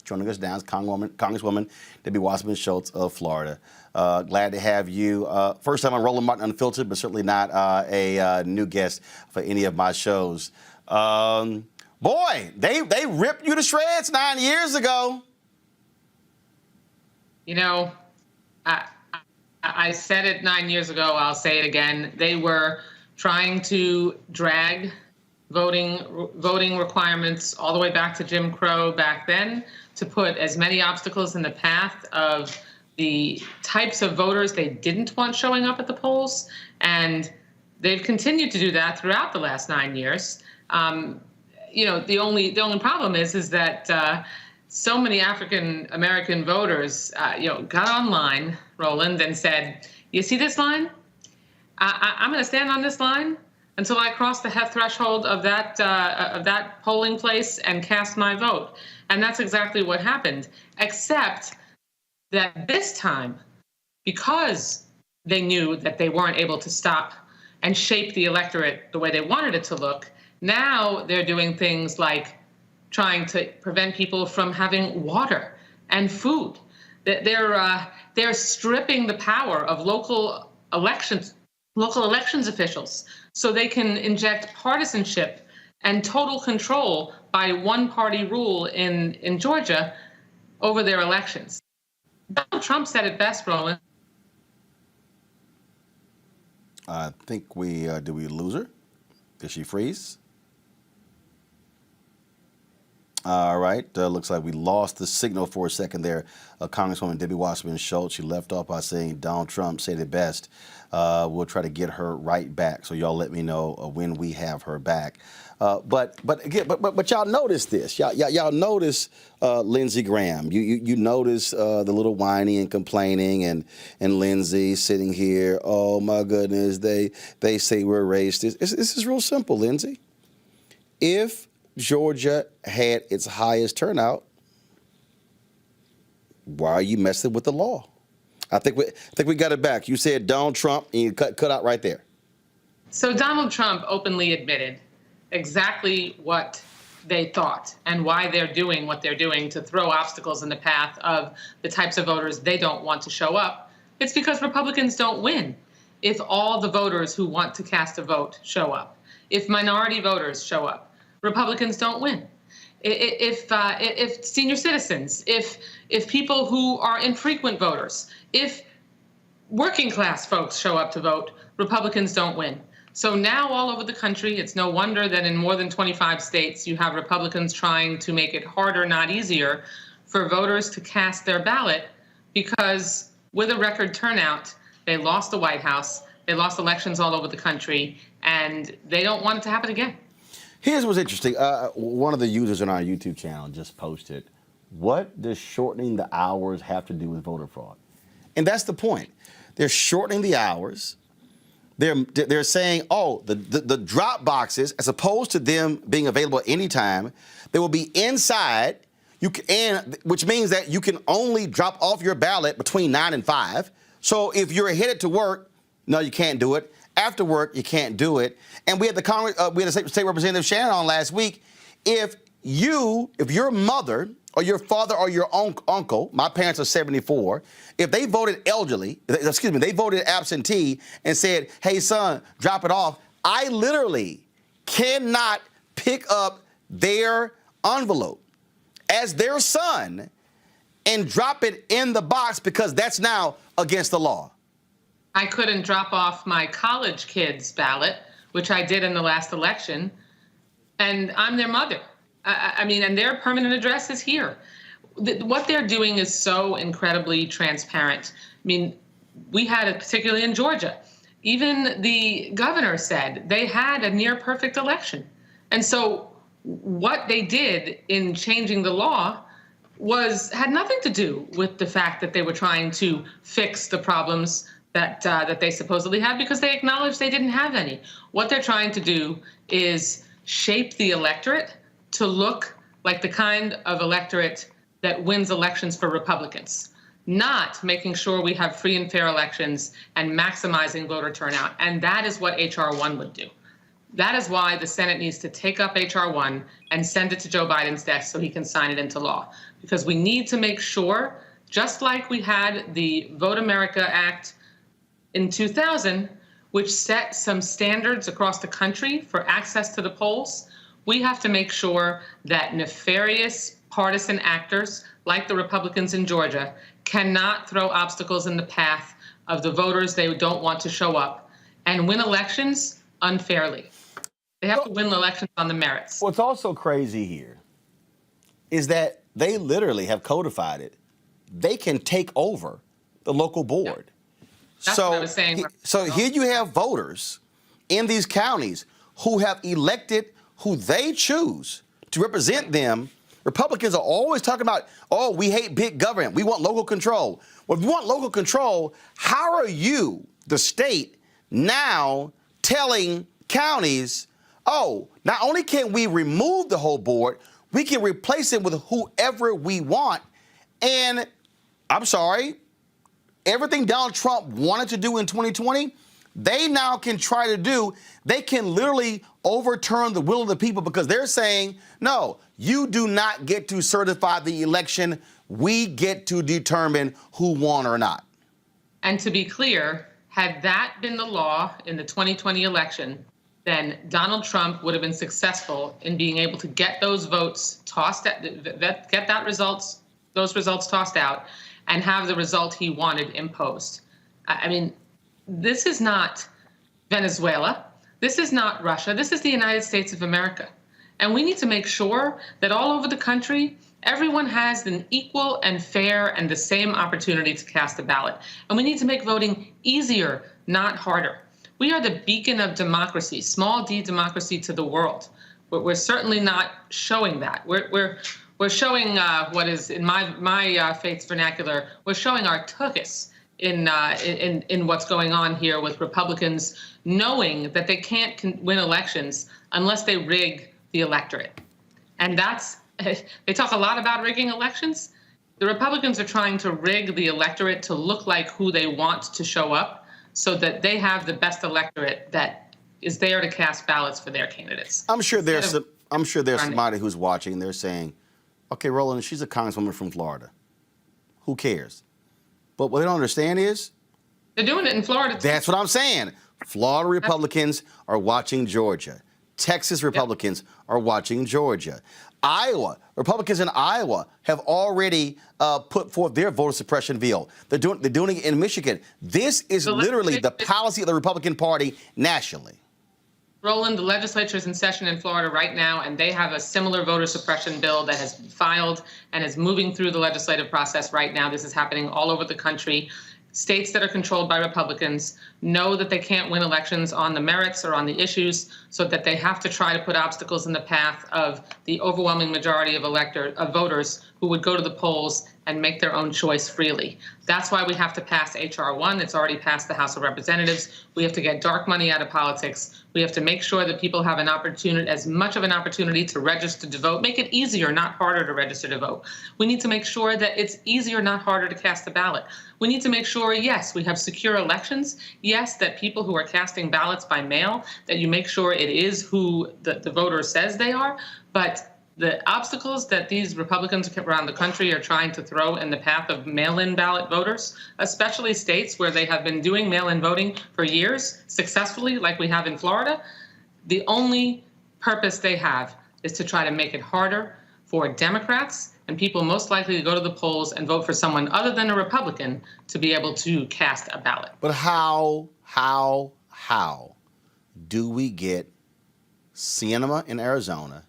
Joining us now is Congresswoman Debbie Wasserman Schultz of Florida. Glad to have you. First time on Roland Martin Unfiltered, but certainly not a new guest for any of my shows. Boy, they ripped you to shreds 9 years ago. You know, I said it 9 years ago. I'll say it again. They were trying to drag voting requirements all the way back to Jim Crow back then, to put as many obstacles in the path of the types of voters they didn't want showing up at the polls. And they've continued to do that throughout the last 9 years. You know, the only problem is that so many African American voters, got online, Roland, and said, "You see this line? I'm going to stand on this line until I cross the threshold of that polling place and cast my vote." And that's exactly what happened, except that this time, because they knew that they weren't able to stop and shape the electorate the way they wanted it to look, now they're doing things like trying to prevent people from having water and food. They're stripping the power of local elections officials so they can inject partisanship and total control by one-party rule in Georgia over their elections. Donald Trump said it best, Roland. I think did we lose her? Did she freeze? All right, looks like we lost the signal for a second there. Congresswoman Debbie Wasserman Schultz, she left off by saying Donald Trump said it best. We'll try to get her right back, so y'all let me know when we have her back. But y'all notice this. Y'all notice Lindsey Graham. You notice the little whining and complaining, and Lindsey sitting here. Oh my goodness, they say we're racist. This is real simple, Lindsey. If Georgia had its highest turnout, why are you messing with the law? I think we got it back. You said Donald Trump, and you cut out right there. So Donald Trump openly admitted exactly what they thought and why they're doing what they're doing to throw obstacles in the path of the types of voters they don't want to show up, it's because Republicans don't win if all the voters who want to cast a vote show up. If minority voters show up, Republicans don't win. If senior citizens, if people who are infrequent voters, if working class folks show up to vote, Republicans don't win. So now all over the country, it's no wonder that in more than 25 states, you have Republicans trying to make it harder, not easier, for voters to cast their ballot, because with a record turnout, they lost the White House, they lost elections all over the country, and they don't want it to happen again. Here's what's interesting. One of the users on our YouTube channel just posted, what does shortening the hours have to do with voter fraud? And that's the point. They're shortening the hours. They're saying, oh, the drop boxes, as opposed to them being available anytime, they will be inside, which means that you can only drop off your ballot between 9 and 5. So if you're headed to work, no, you can't do it. After work, you can't do it. And we had the state representative Shannon on last week. If your mother or your father or your uncle, my parents are 74, if they voted they voted absentee and said, hey, son, drop it off, I literally cannot pick up their envelope as their son and drop it in the box, because that's now against the law. I couldn't drop off my college kid's ballot, which I did in the last election, and I'm their mother. And their permanent address is here. What they're doing is so incredibly transparent. I mean, we had it particularly in Georgia. Even the governor said they had a near perfect election. And so what they did in changing the law had nothing to do with the fact that they were trying to fix the problems that they supposedly had, because they acknowledged they didn't have any. What they're trying to do is shape the electorate to look like the kind of electorate that wins elections for Republicans, not making sure we have free and fair elections and maximizing voter turnout. And that is what HR1 would do. That is why the Senate needs to take up HR1 and send it to Joe Biden's desk so he can sign it into law. Because we need to make sure, just like we had the Vote America Act in 2000, which set some standards across the country for access to the polls, we have to make sure that nefarious partisan actors like the Republicans in Georgia cannot throw obstacles in the path of the voters they don't want to show up and win elections unfairly. They have to win elections on the merits. What's also crazy here is that they literally have codified it. They can take over the local board. Yeah. That's what I was saying. So here you have voters in these counties who have elected who they choose to represent them. Republicans are always talking about, oh, we hate big government. We want local control. Well, if you want local control, how are you, the state, now telling counties, oh, not only can we remove the whole board, we can replace it with whoever we want. And I'm sorry, everything Donald Trump wanted to do in 2020, they now can try to do. They can literally overturn the will of the people, because they're saying, no, you do not get to certify the election. We get to determine who won or not. And to be clear, had that been the law in the 2020 election, then Donald Trump would have been successful in being able to get those votes tossed, those results tossed out, and have the result he wanted imposed. I mean, this is not Venezuela. This is not Russia. This is the United States of America. And we need to make sure that all over the country, everyone has an equal and fair and the same opportunity to cast a ballot. And we need to make voting easier, not harder. We are the beacon of democracy, small d democracy to the world. We're certainly not showing that. We're showing what is, in my faith's vernacular, we're showing our tuchus in what's going on here with Republicans knowing that they can't win elections unless they rig the electorate. And they talk a lot about rigging elections. The Republicans are trying to rig the electorate to look like who they want to show up so that they have the best electorate that is there to cast ballots for their candidates. I'm sure there's I'm sure there's somebody who's watching. They're saying, okay, Roland, she's a congresswoman from Florida. Who cares? But what they don't understand is they're doing it in Florida. That's what I'm saying. Florida Republicans are watching Georgia. Texas Republicans are watching Georgia. Iowa, Republicans in Iowa have already put forth their voter suppression bill. They're doing it in Michigan. This is literally the policy of the Republican Party nationally. Roland, the legislature is in session in Florida right now, and they have a similar voter suppression bill that has filed and is moving through the legislative process right now. This is happening all over the country. States that are controlled by Republicans know that they can't win elections on the merits or on the issues, so that they have to try to put obstacles in the path of the overwhelming majority of voters who would go to the polls and make their own choice freely. That's why we have to pass HR1. It's already passed the House of Representatives. We have to get dark money out of politics. We have to make sure that people have an opportunity, as much of an opportunity, to register to vote. Make it easier, not harder, to register to vote. We need to make sure that it's easier, not harder, to cast a ballot. We need to make sure, yes, we have secure elections. Yes, that people who are casting ballots by mail, that you make sure it is who the voter says they are. But the obstacles that these Republicans around the country are trying to throw in the path of mail-in ballot voters, especially states where they have been doing mail-in voting for years successfully, like we have in Florida, the only purpose they have is to try to make it harder for Democrats and people most likely to go to the polls and vote for someone other than a Republican to be able to cast a ballot. But how do we get Sinema in Arizona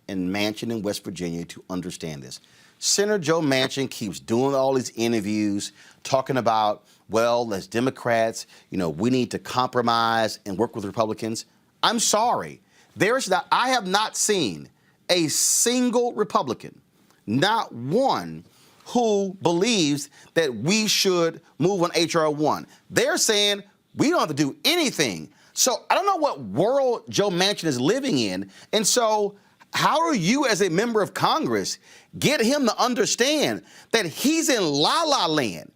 and Manchin in West Virginia to understand this? Senator Joe Manchin keeps doing all these interviews, talking about, well, as Democrats, we need to compromise and work with Republicans. I'm sorry. I have not seen a single Republican, not one, who believes that we should move on HR1. They're saying we don't have to do anything. So I don't know what world Joe Manchin is living in. And so how are you, as a member of Congress, get him to understand that he's in la-la land,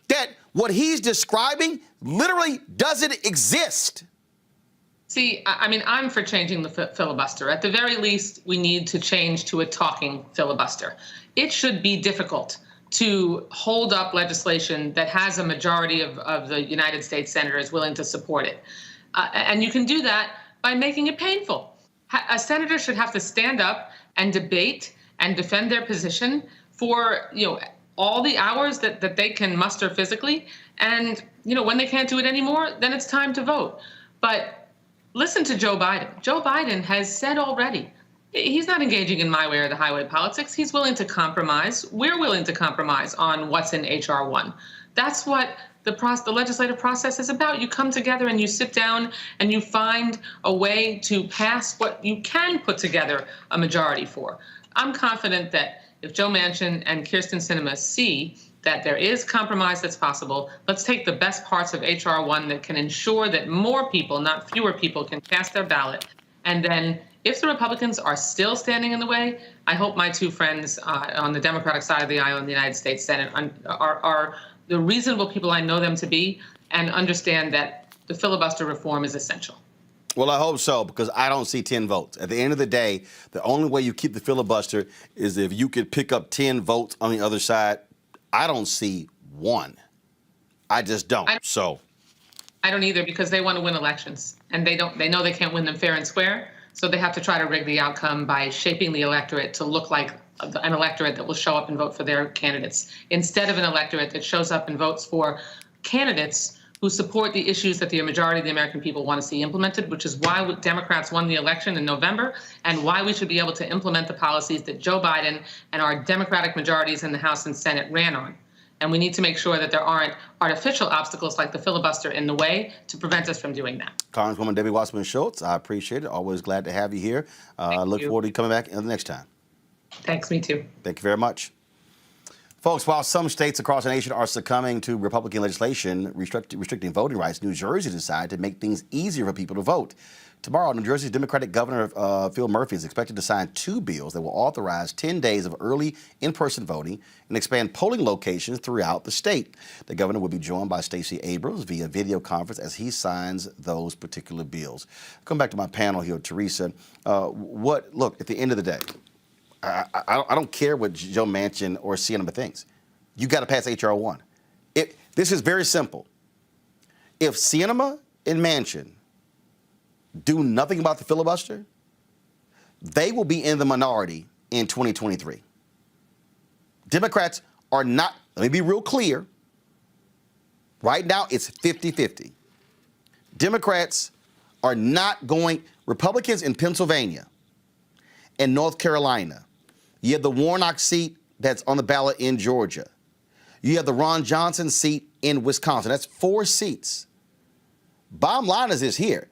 that what he's describing literally doesn't exist? See, I'm for changing the filibuster. At the very least, we need to change to a talking filibuster. It should be difficult to hold up legislation that has a majority of the United States senators willing to support it. And you can do that by making it painful. A senator should have to stand up and debate and defend their position for, all the hours that they can muster physically. And, when they can't do it anymore, then it's time to vote. But listen to Joe Biden. Joe Biden has said already, he's not engaging in my way or the highway politics. He's willing to compromise. We're willing to compromise on what's in HR1. That's what the legislative process is about. You come together and you sit down and you find a way to pass what you can put together a majority for. I'm confident that if Joe Manchin and Kyrsten Sinema see that there is compromise that's possible, let's take the best parts of HR1 that can ensure that more people, not fewer people, can cast their ballot. And then if the Republicans are still standing in the way, I hope my two friends on the Democratic side of the aisle in the United States Senate are the reasonable people I know them to be, and understand that the filibuster reform is essential. Well, I hope so, because I don't see 10 votes. At the end of the day, the only way you keep the filibuster is if you could pick up 10 votes on the other side. I don't see one. I just don't. I don't either, because they want to win elections, and they know they can't win them fair and square, so they have to try to rig the outcome by shaping the electorate to look like an electorate that will show up and vote for their candidates, instead of an electorate that shows up and votes for candidates who support the issues that the majority of the American people want to see implemented, which is why Democrats won the election in November, and why we should be able to implement the policies that Joe Biden and our Democratic majorities in the House and Senate ran on. And we need to make sure that there aren't artificial obstacles like the filibuster in the way to prevent us from doing that. Congresswoman Debbie Wasserman Schultz, I appreciate it. Always glad to have you here. I look forward to you coming back the next time. Thanks, me too. Thank you very much. Folks, while some states across the nation are succumbing to Republican legislation restricting voting rights, New Jersey decided to make things easier for people to vote. Tomorrow, New Jersey's Democratic Governor Phil Murphy is expected to sign 2 bills that will authorize 10 days of early in-person voting and expand polling locations throughout the state. The governor will be joined by Stacey Abrams via video conference as he signs those particular bills. Come back to my panel here, Teresa. Look, at the end of the day, I don't care what Joe Manchin or Sinema thinks. You got to pass HR1. This is very simple. If Sinema and Manchin do nothing about the filibuster, they will be in the minority in 2023. Democrats are not, let me be real clear. Right now, it's 50-50. Democrats are not going, Republicans in Pennsylvania and North Carolina. You have the Warnock seat that's on the ballot in Georgia. You have the Ron Johnson seat in Wisconsin. That's 4 seats. Bottom line is this here.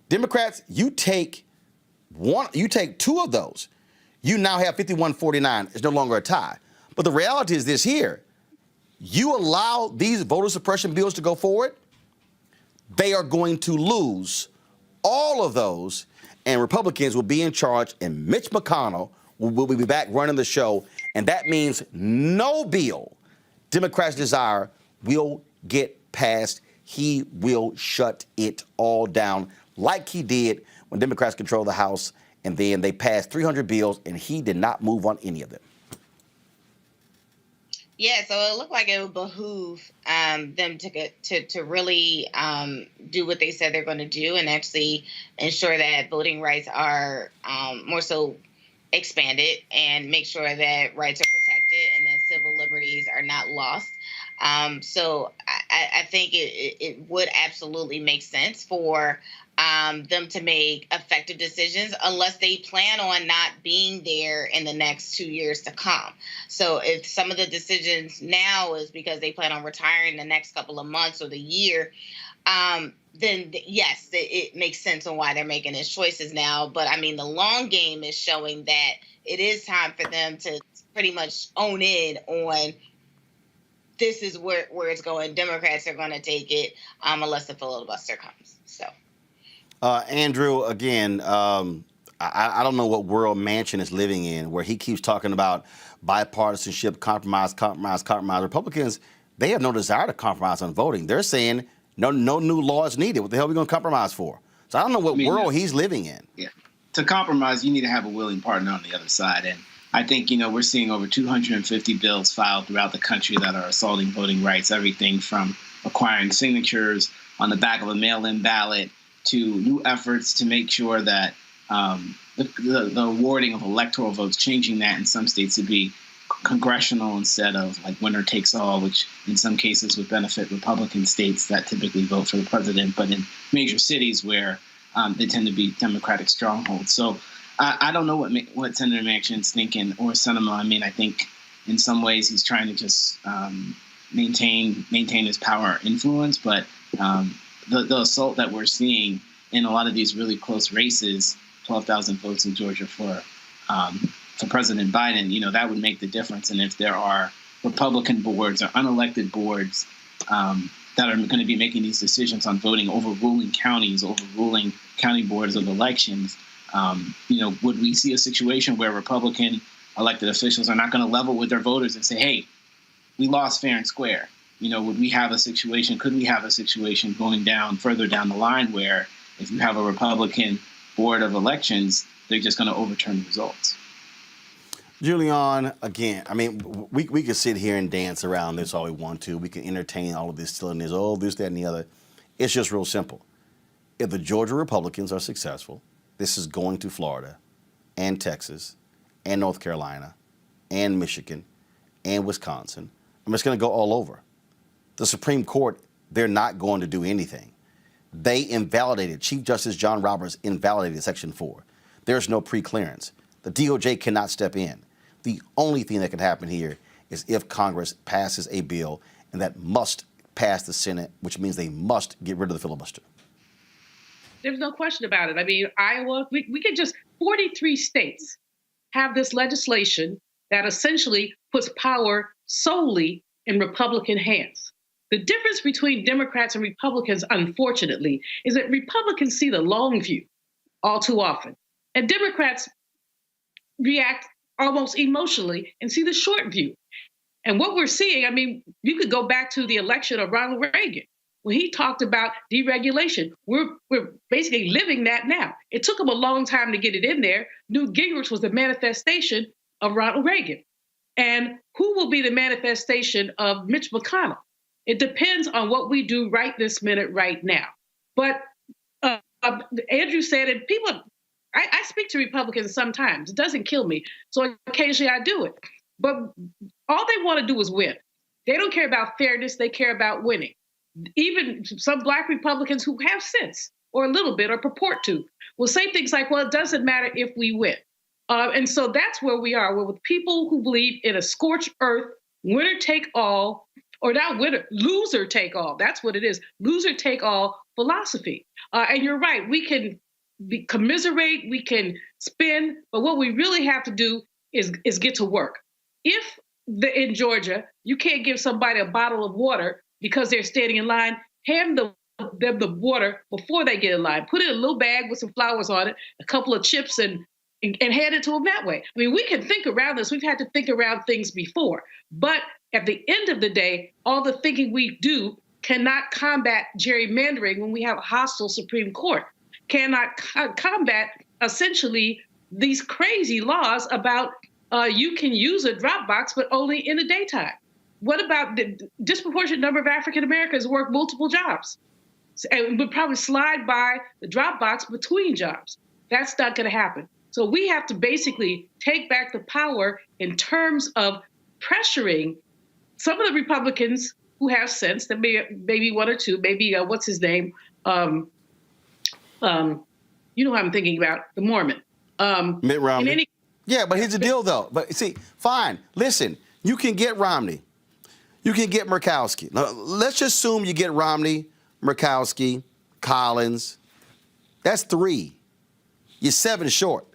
Democrats, you take 2 of those. You now have 51-49. It's no longer a tie. But the reality is this here. You allow these voter suppression bills to go forward, they are going to lose all of those, and Republicans will be in charge, and Mitch McConnell will be back running the show, and that means no bill Democrats desire will get passed. He will shut it all down like he did when Democrats controlled the House, and then they passed 300 bills, and he did not move on any of them. Yeah, so it looked like it would behoove them to really do what they said they're going to do and actually ensure that voting rights are more so expanded and make sure that rights are protected and that civil liberties are not lost. So I think it would absolutely make sense for them to make effective decisions unless they plan on not being there in the next 2 years to come. So if some of the decisions now is because they plan on retiring the next couple of months or the year, then yes, it makes sense on why they're making these choices now. But I mean, the long game is showing that it is time for them to pretty much own in on this is where it's going. Democrats are going to take it unless the filibuster comes. So. Andrew, again, I don't know what world Manchin is living in where he keeps talking about bipartisanship, compromise. Republicans, they have no desire to compromise on voting. They're saying no new laws needed. What the hell are we going to compromise for? So I don't know what world he's living in. Yeah. To compromise, you need to have a willing partner on the other side. And I think, we're seeing over 250 bills filed throughout the country that are assaulting voting rights, everything from acquiring signatures on the back of a mail-in ballot to new efforts to make sure that the awarding of electoral votes, changing that in some states to be congressional instead of like winner takes all, which in some cases would benefit Republican states that typically vote for the president, but in major cities where they tend to be Democratic strongholds. So I don't know what Senator Manchin's thinking or Sinema. I mean, I think in some ways he's trying to just maintain his power influence, but the assault that we're seeing in a lot of these really close races, 12,000 votes in Georgia for President Biden, that would make the difference. And if there are Republican boards or unelected boards that are going to be making these decisions on voting, overruling counties, overruling county boards of elections, would we see a situation where Republican elected officials are not going to level with their voters and say, hey, we lost fair and square? Could we have a situation going further down the line where if you have a Republican board of elections, they're just going to overturn the results? Julian, again, I mean, we could sit here and dance around this all we want to. We can entertain all of this silliness, this, that, and the other. It's just real simple. If the Georgia Republicans are successful, this is going to Florida and Texas and North Carolina and Michigan and Wisconsin. I'm just going to go all over. The Supreme Court, they're not going to do anything. They invalidated, Chief Justice John Roberts invalidated Section 4. There's no preclearance. The DOJ cannot step in. The only thing that can happen here is if Congress passes a bill, and that must pass the Senate, which means they must get rid of the filibuster. There's no question about it. I mean, Iowa, we could just, 43 states have this legislation that essentially puts power solely in Republican hands. The difference between Democrats and Republicans, unfortunately, is that Republicans see the long view all too often, and Democrats react almost emotionally and see the short view. And what we're seeing, I mean, you could go back to the election of Ronald Reagan. When he talked about deregulation, we're basically living that now. It took him a long time to get it in there. Newt Gingrich was the manifestation of Ronald Reagan. And who will be the manifestation of Mitch McConnell? It depends on what we do right this minute, right now. But Andrew said, and people, I speak to Republicans sometimes. It doesn't kill me. So occasionally I do it. But all they want to do is win. They don't care about fairness. They care about winning. Even some Black Republicans who have sense, or a little bit, or purport to, will say things like, well, it doesn't matter if we win. And so that's where we are. We're with people who believe in a scorched earth, winner take all, or not winner, loser take all. That's what it is, loser take all philosophy. And you're right, we can commiserate, we can spin, but what we really have to do is get to work. If in Georgia, you can't give somebody a bottle of water because they're standing in line, hand them the water before they get in line. Put it in a little bag with some flowers on it, a couple of chips, and hand it to them that way. I mean, we can think around this. We've had to think around things before. But at the end of the day, all the thinking we do cannot combat gerrymandering when we have a hostile Supreme Court, cannot combat essentially these crazy laws about you can use a drop box, but only in the daytime. What about the disproportionate number of African Americans who work multiple jobs and would probably slide by the drop box between jobs? That's not going to happen. So we have to basically take back the power in terms of pressuring some of the Republicans who have sense, that maybe one or two, maybe what's his name? You know who I'm thinking about, the Mormon. Mitt Romney. Yeah, but here's the deal, though. But see, fine. Listen, you can get Romney. You can get Murkowski. Now, let's just assume you get Romney, Murkowski, Collins. That's 3. You're 7 short.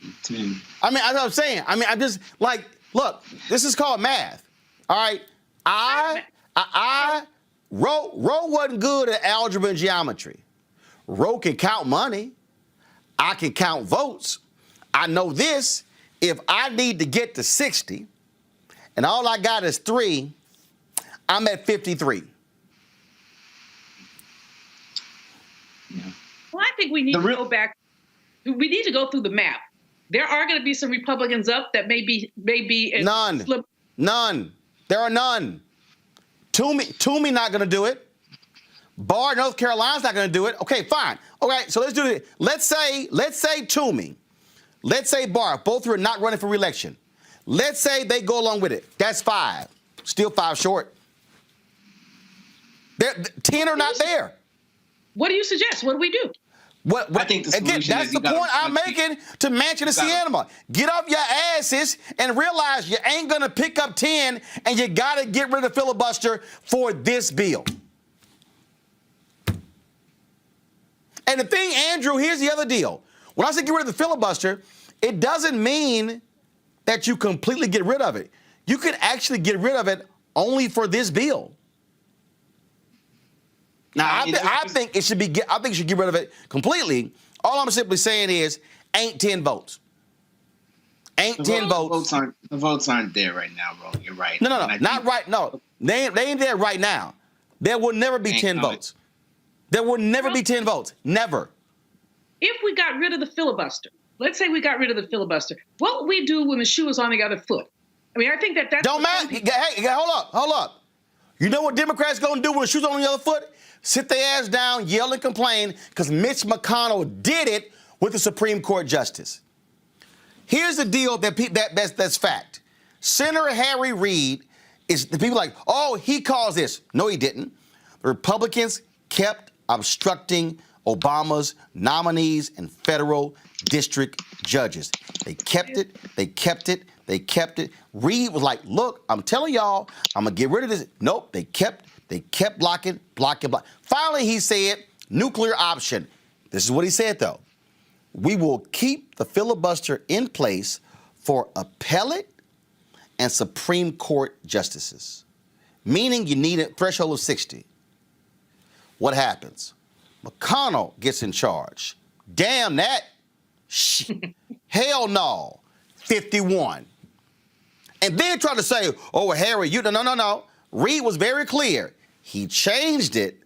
I mean, I know what I'm saying. I mean, I'm just like, look, this is called math. All right. Roe wasn't good at algebra and geometry. Roe can count money. I can count votes. I know this. If I need to get to 60 and all I got is 3, I'm at 53. Well, I think we need to go back. We need to go through the map. There are going to be some Republicans up that may be none. None. There are none. Toomey not going to do it. Barr, North Carolina's not going to do it. Okay, fine. Okay, so let's do it. Let's say Toomey. Let's say Barr. Both are not running for re-election. Let's say they go along with it. That's 5. Still 5 short. 10 are not there. What do you suggest? What do we do? I think again, that's the point I'm making to Manchin and Sienema. Get off your asses and realize you ain't going to pick up 10, and you got to get rid of filibuster for this bill. And the thing, Andrew, here's the other deal. When I say get rid of the filibuster, it doesn't mean that you completely get rid of it. You can actually get rid of it only for this bill. Now, I think it should be. I think you should get rid of it completely. All I'm simply saying is, ain't 10 votes. Ain't 10 votes. The votes aren't there right now, bro. You're right. No, not right. No, they ain't there right now. There will never be 10 votes. There will never be 10 votes. Never. If we got rid of the filibuster, let's say we got rid of the filibuster, what would we do when the shoe is on the other foot? I mean, I think that's don't matter. Hey, hold up. You know what Democrats gonna do when the shoe's on the other foot? Sit their ass down, yell and complain, because Mitch McConnell did it with the Supreme Court justice. Here's the deal that's fact. Senator Harry Reid is the people like, oh, he caused this. No, he didn't. The Republicans kept obstructing Obama's nominees and federal district judges. They kept it. They kept it. They kept it. Reid was like, look, I'm telling y'all, I'm going to get rid of this. Nope, they kept blocking. Finally, he said, nuclear option. This is what he said, though. We will keep the filibuster in place for appellate and Supreme Court justices, meaning you need a threshold of 60. What happens? McConnell gets in charge. Damn that. Hell no. 51. And then try to say, oh, Harry, you no. Reid was very clear. He changed it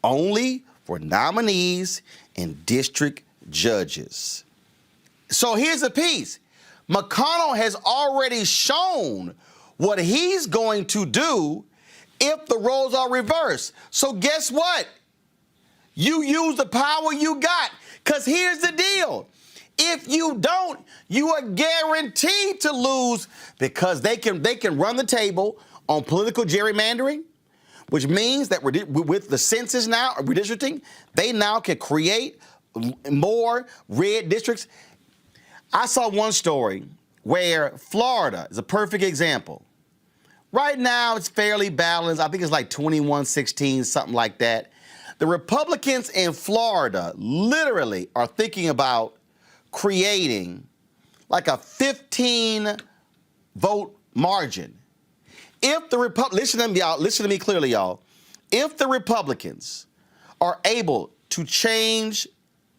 only for nominees and district judges. So here's the piece. McConnell has already shown what he's going to do if the roles are reversed. So guess what? You use the power you got. Because here's the deal. If you don't, you are guaranteed to lose because they can run the table on political gerrymandering, which means that with the census now, redistricting, they now can create more red districts. I saw one story where Florida is a perfect example. Right now, it's fairly balanced. I think it's like 21-16, something like that. The Republicans in Florida literally are thinking about creating like a 15-vote margin. If the listen to me clearly, y'all. If the Republicans are able to change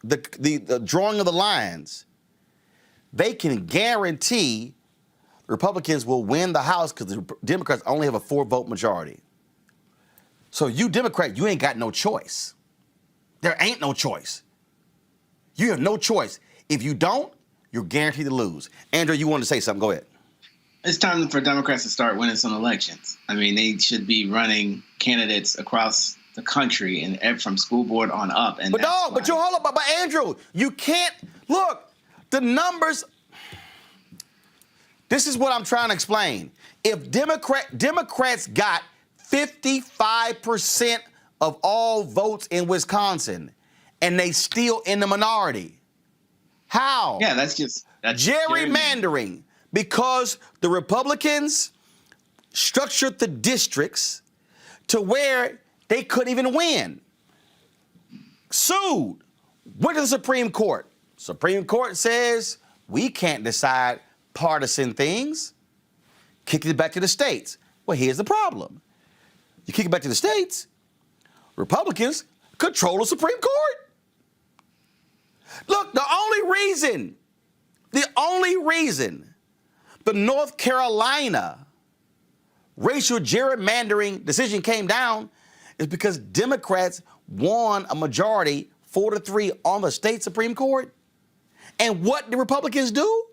the drawing of the lines, they can guarantee the Republicans will win the House because the Democrats only have a 4-vote majority. So you Democrat, you ain't got no choice. There ain't no choice. You have no choice. If you don't, you're guaranteed to lose. Andrew, you wanted to say something. Go ahead. It's time for Democrats to start winning some elections. I mean, they should be running candidates across the country and from school board on up. And but no, but you hold up, but Andrew, you can't look. The numbers. This is what I'm trying to explain. If Democrats got 55% of all votes in Wisconsin, and they still in the minority, how? Yeah, that's gerrymandering. Because the Republicans structured the districts to where they couldn't even win. Sued. Went to the Supreme Court. Supreme Court says we can't decide partisan things. Kick it back to the states. Well, here's the problem. You kick it back to the states, Republicans control the Supreme Court. Look, the only reason the North Carolina racial gerrymandering decision came down is because Democrats won a majority 4-3 on the state Supreme Court. And what did Republicans do?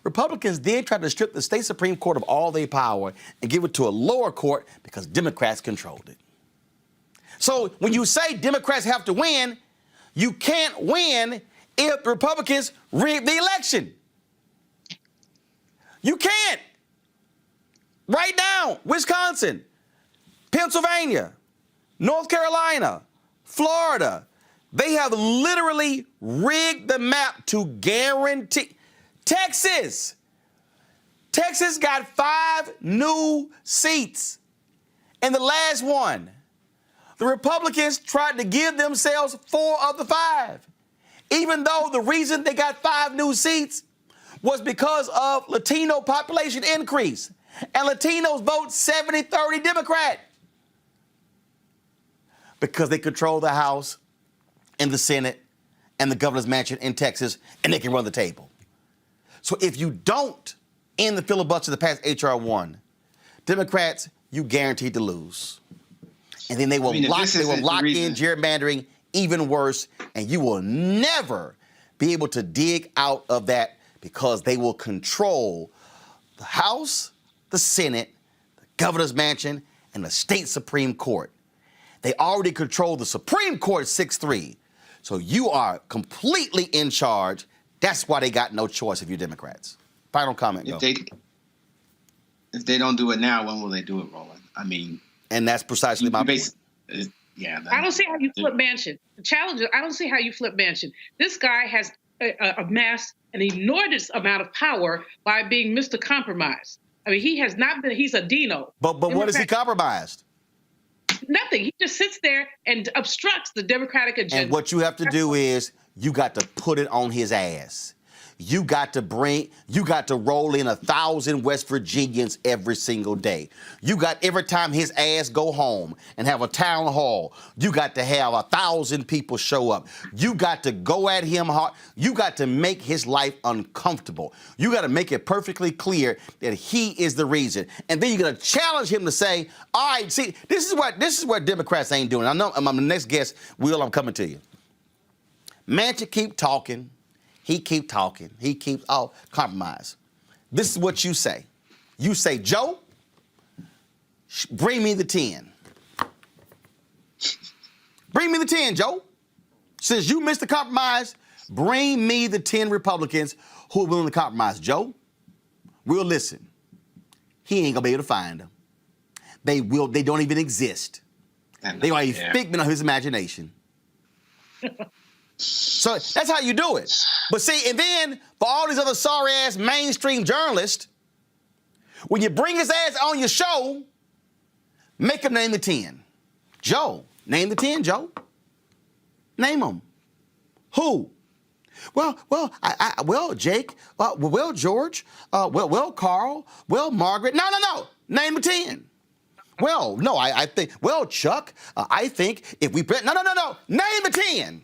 Republicans then tried to strip the state Supreme Court of all their power and give it to a lower court because Democrats controlled it. So when you say Democrats have to win, you can't win if the Republicans rig the election. You can't. Right now, Wisconsin, Pennsylvania, North Carolina, Florida, they have literally rigged the map to guarantee. Texas got 5 new seats in the last one. The Republicans tried to give themselves 4 of the 5, even though the reason they got 5 new seats was because of Latino population increase. And Latinos vote 70-30 Democrat. Because they control the House and the Senate and the governor's mansion in Texas, and they can run the table. So if you don't end the filibuster to pass HR1, Democrats, you guaranteed to lose. And then they will lock in gerrymandering even worse, and you will never be able to dig out of that because they will control the House, the Senate, the governor's mansion, and the state Supreme Court. They already control the Supreme Court 6-3. So you are completely in charge. That's why they got no choice if you're Democrats. Final comment, go. If they don't do it now, when will they do it, Roland? I mean... And that's precisely my point. Yeah. I don't see how you flip Manchin. The challenge is, I don't see how you flip Manchin. This guy has amassed an enormous amount of power by being Mr. Compromise. I mean, he has not been, he's a Dino. But what has he compromised? Nothing. He just sits there and obstructs the Democratic agenda. And what you have to do is you got to put it on his ass. you got to roll in 1,000 West Virginians every single day. You got every time his ass go home and have a town hall, you got to have 1,000 people show up. You got to go at him hard. You got to make his life uncomfortable. You got to make it perfectly clear that he is the reason. And then you're going to challenge him to say, all right, see, this is what Democrats ain't doing. I know I'm the next guest, Will, I'm coming to you. Manchin keep talking. He keep talking. He keeps compromise. This is what you say. You say, Joe, bring me the 10. Bring me the 10, Joe. Since you missed the compromise, bring me the 10 Republicans who are willing to compromise. Joe, we'll listen. He ain't gonna be able to find them. They don't even exist. They are a figment of his imagination. So that's how you do it. But see, and then for all these other sorry-ass mainstream journalists, when you bring his ass on your show, make him name the 10. Joe, name the 10, Joe. Name them. Who? Well, Jake. Well, George. Well, Carl. Well, Margaret. No. Name the 10. Well, no, I think. Well, Chuck. I think if we no. Name the 10.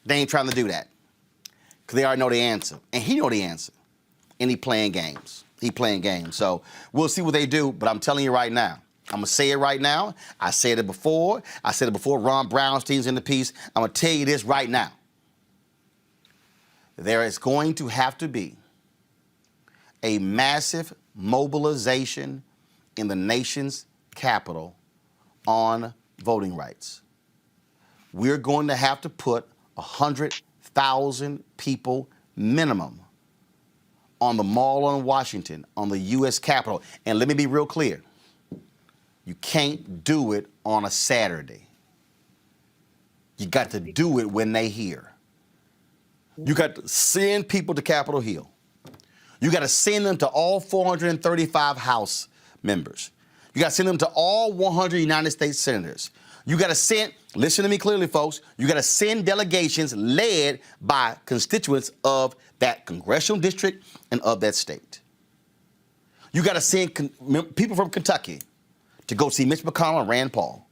They ain't trying to do that because they already know the answer, and he know the answer, and he playing games. So we'll see what they do. But I'm telling you right now. I'm going to say it right now. I said it before. Ron Brownstein's in the piece. I'm going to tell you this right now. There is going to have to be a massive mobilization in the nation's capital on voting rights. We're going to have to put 100,000 people minimum on the Mall in Washington, on the U.S. Capitol. And let me be real clear. You can't do it on a Saturday. You got to do it when they here. You got to send people to Capitol Hill. You got to send them to all 435 House members. You got to send them to all 100 United States senators. You got to send, listen to me clearly, folks, you got to send delegations led by constituents of that congressional district and of that state. You got to send people from Kentucky to go see Mitch McConnell and Rand Paul.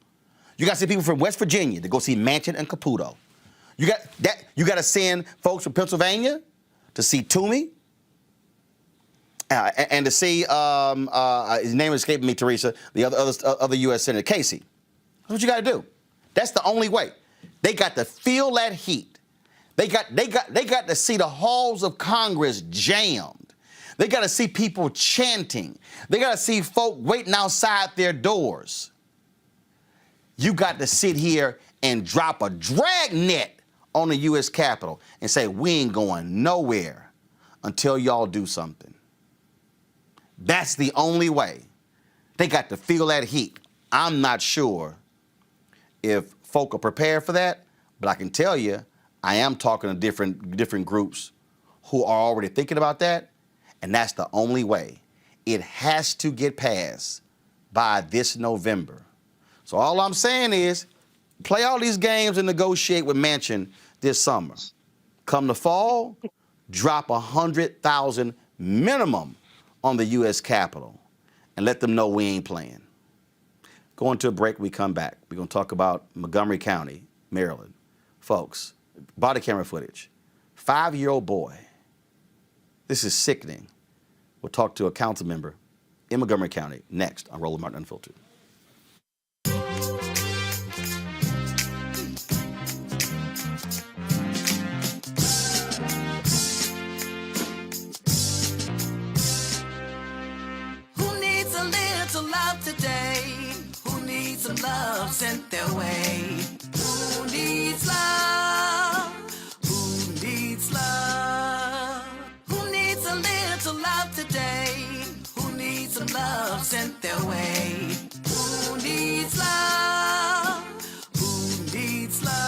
You got to send people from West Virginia to go see Manchin and Caputo. You got to send folks from Pennsylvania to see Toomey and to see his name is escaping me, Teresa, the other U.S. Senator Casey. That's what you got to do. That's the only way. They got to feel that heat. They got to see the halls of Congress jammed. They got to see people chanting. They got to see folk waiting outside their doors. You got to sit here and drop a dragnet on the U.S. Capitol and say, we ain't going nowhere until y'all do something. That's the only way. They got to feel that heat. I'm not sure if folk are prepared for that, but I can tell you, I am talking to different groups who are already thinking about that, and that's the only way. It has to get passed by this November. So all I'm saying is, play all these games and negotiate with Manchin this summer. Come the fall, drop 100,000 minimum on the U.S. Capitol and let them know we ain't playing. Going to a break, we come back. We're going to talk about Montgomery County, Maryland. Folks, body camera footage. 5-year-old boy. This is sickening. We'll talk to a council member in Montgomery County next on Roland Martin Unfiltered. Some love sent their way. Who needs love? Who needs love? Who needs a little love today? Who needs some love sent their way? Who needs love? Who needs love?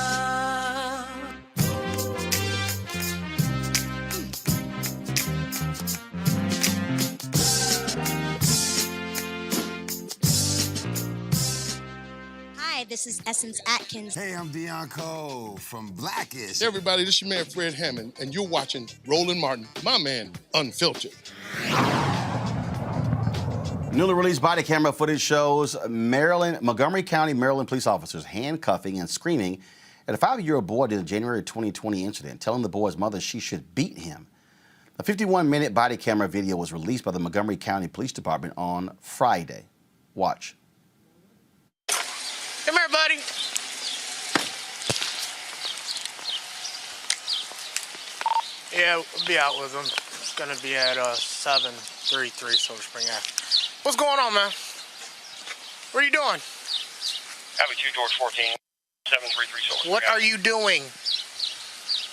this is Essence Atkins. Hey, I'm Deion Cole from Blackish. Hey, everybody, this is your man Fred Hammond, and you're watching Roland Martin, my man, Unfiltered. Newly released body camera footage shows Montgomery County, Maryland police officers handcuffing and screaming at a 5-year-old boy during the January 2020 incident, telling the boy's mother she should beat him. A 51-minute body camera video was released by the Montgomery County Police Department on Friday. Watch. Come here, buddy. Yeah, we'll be out with him. It's gonna be at 733 Silver Spring Ave. What's going on, man? What are you doing? Avenue 2, George 14, 733 Silver Spring. What are you doing?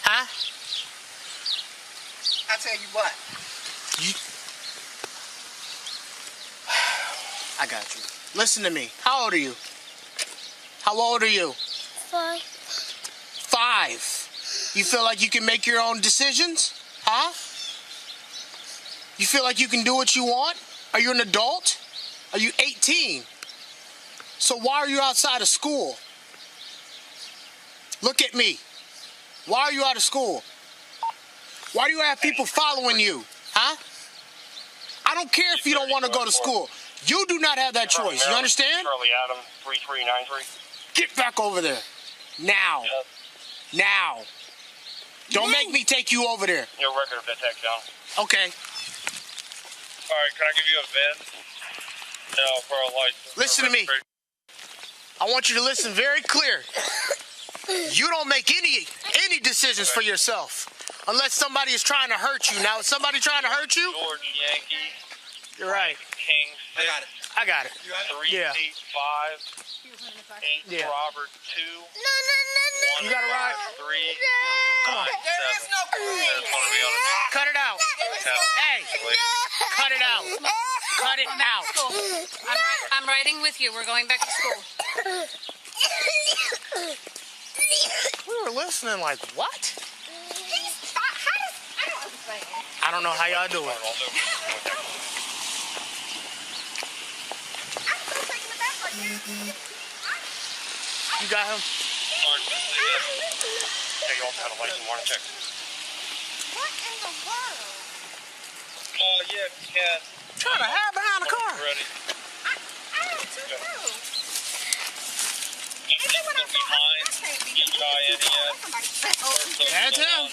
Huh? I tell you what. I got you. Listen to me. How old are you? How old are you? 5. 5. You feel like you can make your own decisions? Huh? You feel like you can do what you want? Are you an adult? Are you 18? So why are you outside of school? Look at me. Why are you out of school? Why do you have people following you? Huh? I don't care if you don't want to go to school. You do not have that choice. You understand? Charlie Adam, 3393. Get back over there. Now. Now. Don't make me take you over there. Your record of that takedown. Okay. All right, can I give you a VIN? No, for a license. Listen to me. I want you to listen very clear. You don't make any decisions for yourself unless somebody is trying to hurt you. Now, is somebody trying to hurt you? George Yankee. You're right. King 6. I got it. 385. 8 Robert 2. You got it right. 3. Come on. Cut it out. Hey. Cut it out. Cut it out. I'm riding with you. We're going back to school. We were listening like, what? I don't know how y'all do it. You got him? Yeah, you also had a license warning check. What in the world? Oh, yeah, if you can. Trying to hide behind the car. Ready. I don't know. Is it what I thought? That's him.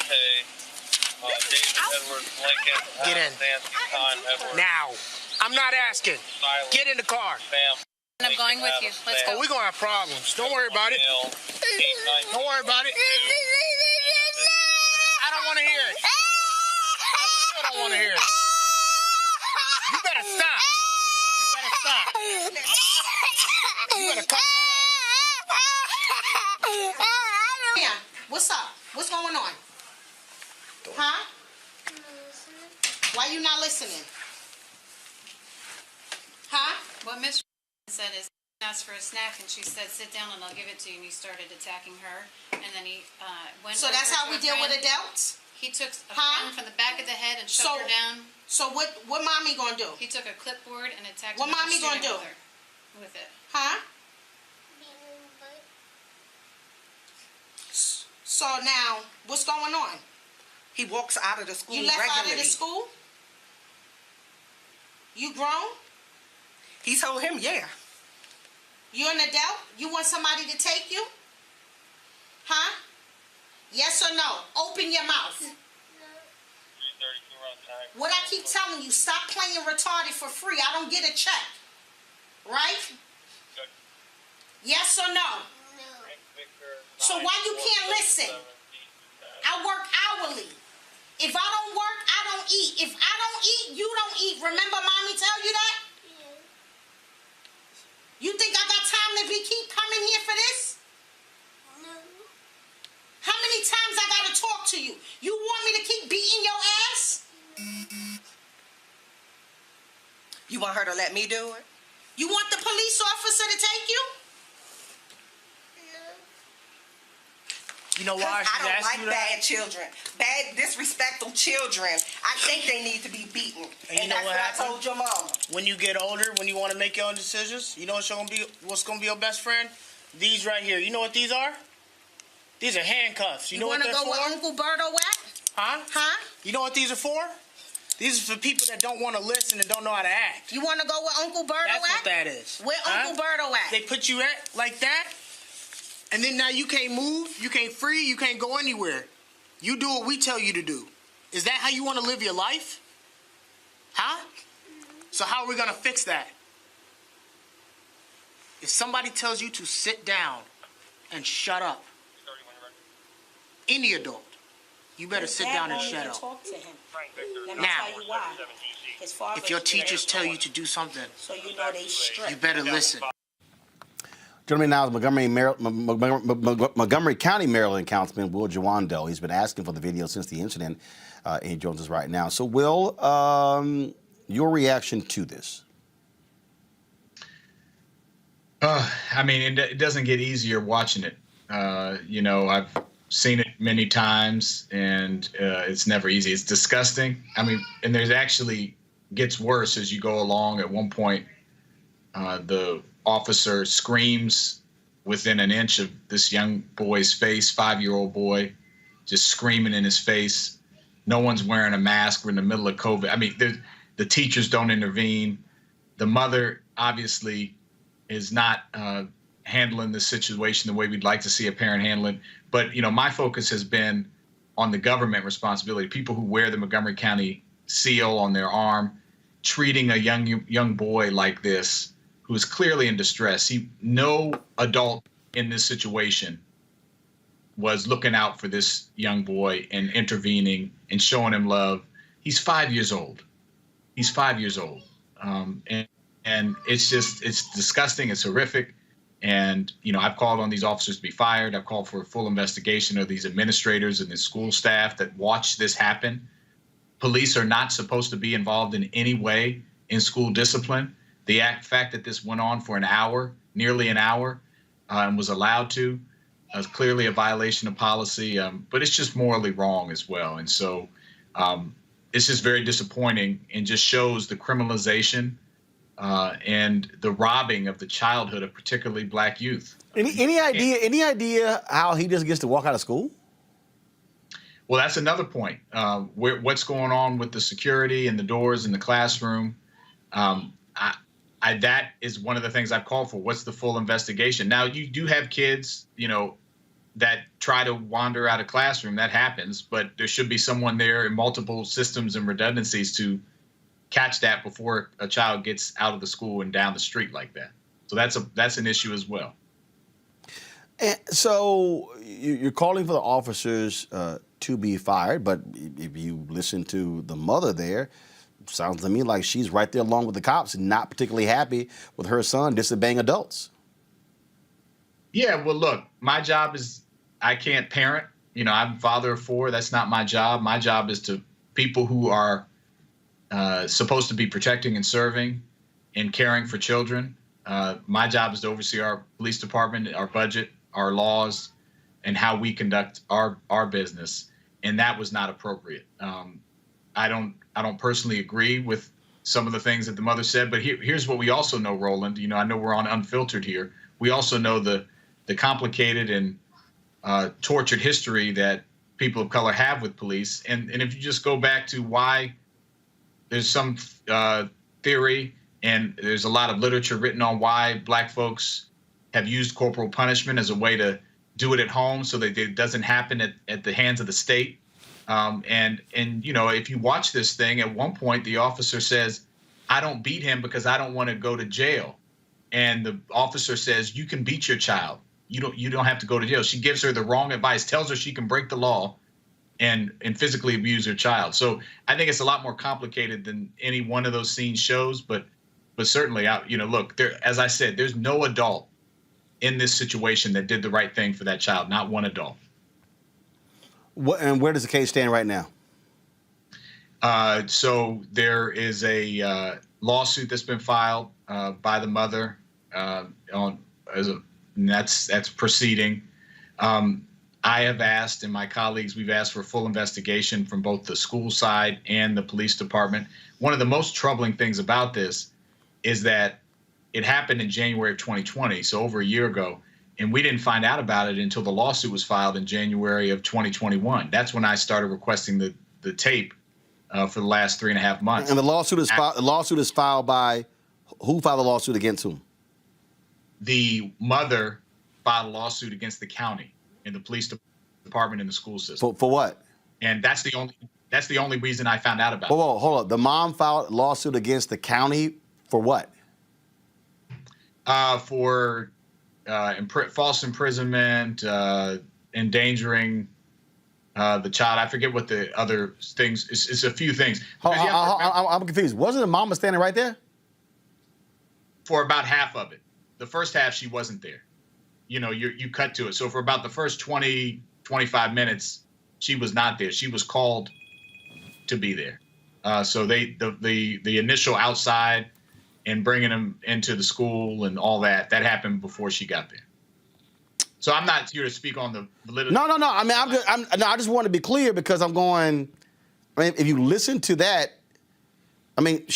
David Edward Lincoln. Get in. Time Edward. Now. I'm not asking. Silence. Get in the car. Bam. I'm going with you. Let's go. Oh, we're going to have problems. Don't worry about it. Don't worry about it. I don't want to hear it. I still don't want to hear it. You better stop. You better stop. You better cut that out. Yeah. What's up? What's going on? Huh? Why you not listening? Huh? What Miss said is asked for a snack, and she said, "Sit down, and I'll give it to you." And he started attacking her, and then he went. So that's how we deal with adults? He took a friend from the back of the head and shoved her down. So what mommy gonna do? He took a clipboard and attacked. What mommy gonna do? With it. Huh? So now, what's going on? He walks out of the school. You left regularly. out of the school? You grown? He told him, yeah. You're an adult? You want somebody to take you? Huh? Yes or no? Open your mouth. What I keep telling you, stop playing retarded for free. I don't get a check. Right? Yes or no? So why you can't listen? I work hourly. If I don't work, I don't eat. If I don't eat, you don't eat. Remember mommy tell you that? You think I got time to keep coming here for this? No. How many times I gotta talk to you? You want me to keep beating your ass? You want her to let me do it? You want the police officer to take you? You know why? I don't like bad children. Bad, disrespectful children. I think they need to be beaten. And that's what I told your mama. When you get older, when you want to make your own decisions, you know what's gonna be your best friend? These right here. You know what these are? These are handcuffs. You know what they're for? You want to go with Uncle Berto at? Huh? Huh? You know what these are for? These are for people that don't want to listen and don't know how to act. You want to go with Uncle Berto That's at? what that is. Where Uncle Berto at? They put you at like that, and then now you can't move, you can't free, you can't go anywhere. You do what we tell you to do. Is that how you want to live your life? Huh? So how are we going to fix that? If somebody tells you to sit down and shut up, any adult, you better sit down and shut up. Talk to him. Let me Now, tell you why. His father if your is teachers very tell you important. to do something, So you know they strict. you better listen. Joining me now is Montgomery County, Maryland Councilman Will Jawando. He's been asking for the video since the incident, and he joins us right now. So, Will, your reaction to this? I mean, it doesn't get easier watching it. You know, I've seen it many times, and it's never easy. It's disgusting. I mean, and there's actually gets worse as you go along. At one point, the officer screams within an inch of this young boy's face, 5-year-old boy, just screaming in his face. No one's wearing a mask. We're in the middle of COVID. I mean, the teachers don't intervene. The mother obviously is not handling the situation the way we'd like to see a parent handle it. But, you know, my focus has been on the government responsibility, people who wear the Montgomery County seal on their arm, treating a young boy like this, who is clearly in distress. No adult in this situation was looking out for this young boy and intervening and showing him love. He's 5 years old. He's 5 years old. And it's disgusting. It's horrific. And, you know, I've called on these officers to be fired. I've called for a full investigation of these administrators and the school staff that watch this happen. Police are not supposed to be involved in any way in school discipline. The fact that this went on for an hour, nearly an hour, and was allowed to, is clearly a violation of policy, but it's just morally wrong as well. And so it's just very disappointing and just shows the criminalization and the robbing of the childhood of particularly black youth. Any idea how he just gets to walk out of school? Well, that's another point. What's going on with the security and the doors in the classroom? That is one of the things I've called for. What's the full investigation? Now, you do have kids, you know, that try to wander out of classroom. That happens, but there should be someone there in multiple systems and redundancies to catch that before a child gets out of the school and down the street like that. So that's an issue as well. And so you're calling for the officers to be fired, but if you listen to the mother there, sounds to me like she's right there along with the cops and not particularly happy with her son disobeying adults. Yeah, well, look, my job is I can't parent. You know, I'm a father of 4. That's not my job. My job is to people who are supposed to be protecting and serving and caring for children. My job is to oversee our police department, our budget, our laws, and how we conduct our business. And that was not appropriate. I don't personally agree with some of the things that the mother said, but here's what we also know, Roland. You know, I know we're on Unfiltered here. We also know the complicated and tortured history that people of color have with police. And if you just go back to why there's some theory and there's a lot of literature written on why black folks have used corporal punishment as a way to do it at home so that it doesn't happen at the hands of the state. And you know, if you watch this thing, at one point the officer says, "I don't beat him because I don't want to go to jail." And the officer says, "You can beat your child. You don't have to go to jail." She gives her the wrong advice, tells her she can break the law and physically abuse her child. So I think it's a lot more complicated than any one of those scenes shows. But certainly, you know, look, as I said, there's no adult in this situation that did the right thing for that child. Not one adult. And where does the case stand right now? So there is a lawsuit that's been filed by the mother that's proceeding. I have asked, and my colleagues, we've asked for a full investigation from both the school side and the police department. One of the most troubling things about this is that it happened in January of 2020, so over a year ago, And we didn't find out about it until the lawsuit was filed in January of 2021. That's when I started requesting the tape for the last 3.5 months. And the lawsuit is filed by who? Filed the lawsuit against whom? The mother filed a lawsuit against the county and the police department and the school system. For what? And that's the only reason I found out about it. Whoa, hold up. The mom filed a lawsuit against the county for what? For false imprisonment, endangering the child. I forget what the other things. It's a few things. I'm confused. Wasn't the mama standing right there? For about half of it. The first half, she wasn't there. You know, you cut to it. So for about the first 20, 25 minutes, she was not there. She was called to be there. So the initial outside and bringing them into the school and all that happened before she got there. So I'm not here to speak on the validity. No. I mean, I just want to be clear because I'm going. I mean, if you listen to that, I mean,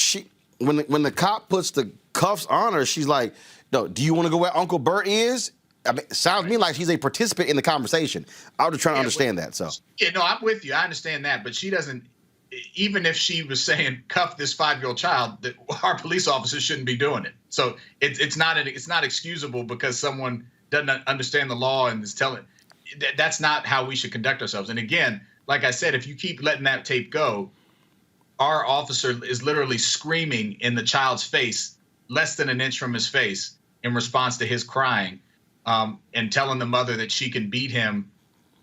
when the cop puts the cuffs on her, she's like, "No, do you want to go where Uncle Bert is?" I mean, it sounds to me like she's a participant in the conversation. I was just trying to understand that. So yeah, no, I'm with you. I understand that, but she doesn't. Even if she was saying cuff this 5-year-old child, that our police officers shouldn't be doing it. So it's not excusable because someone doesn't understand the law and is telling. That's not how we should conduct ourselves. And again, like I said, if you keep letting that tape go, our officer is literally screaming in the child's face, less than an inch from his face, in response to his crying, and telling the mother that she can beat him.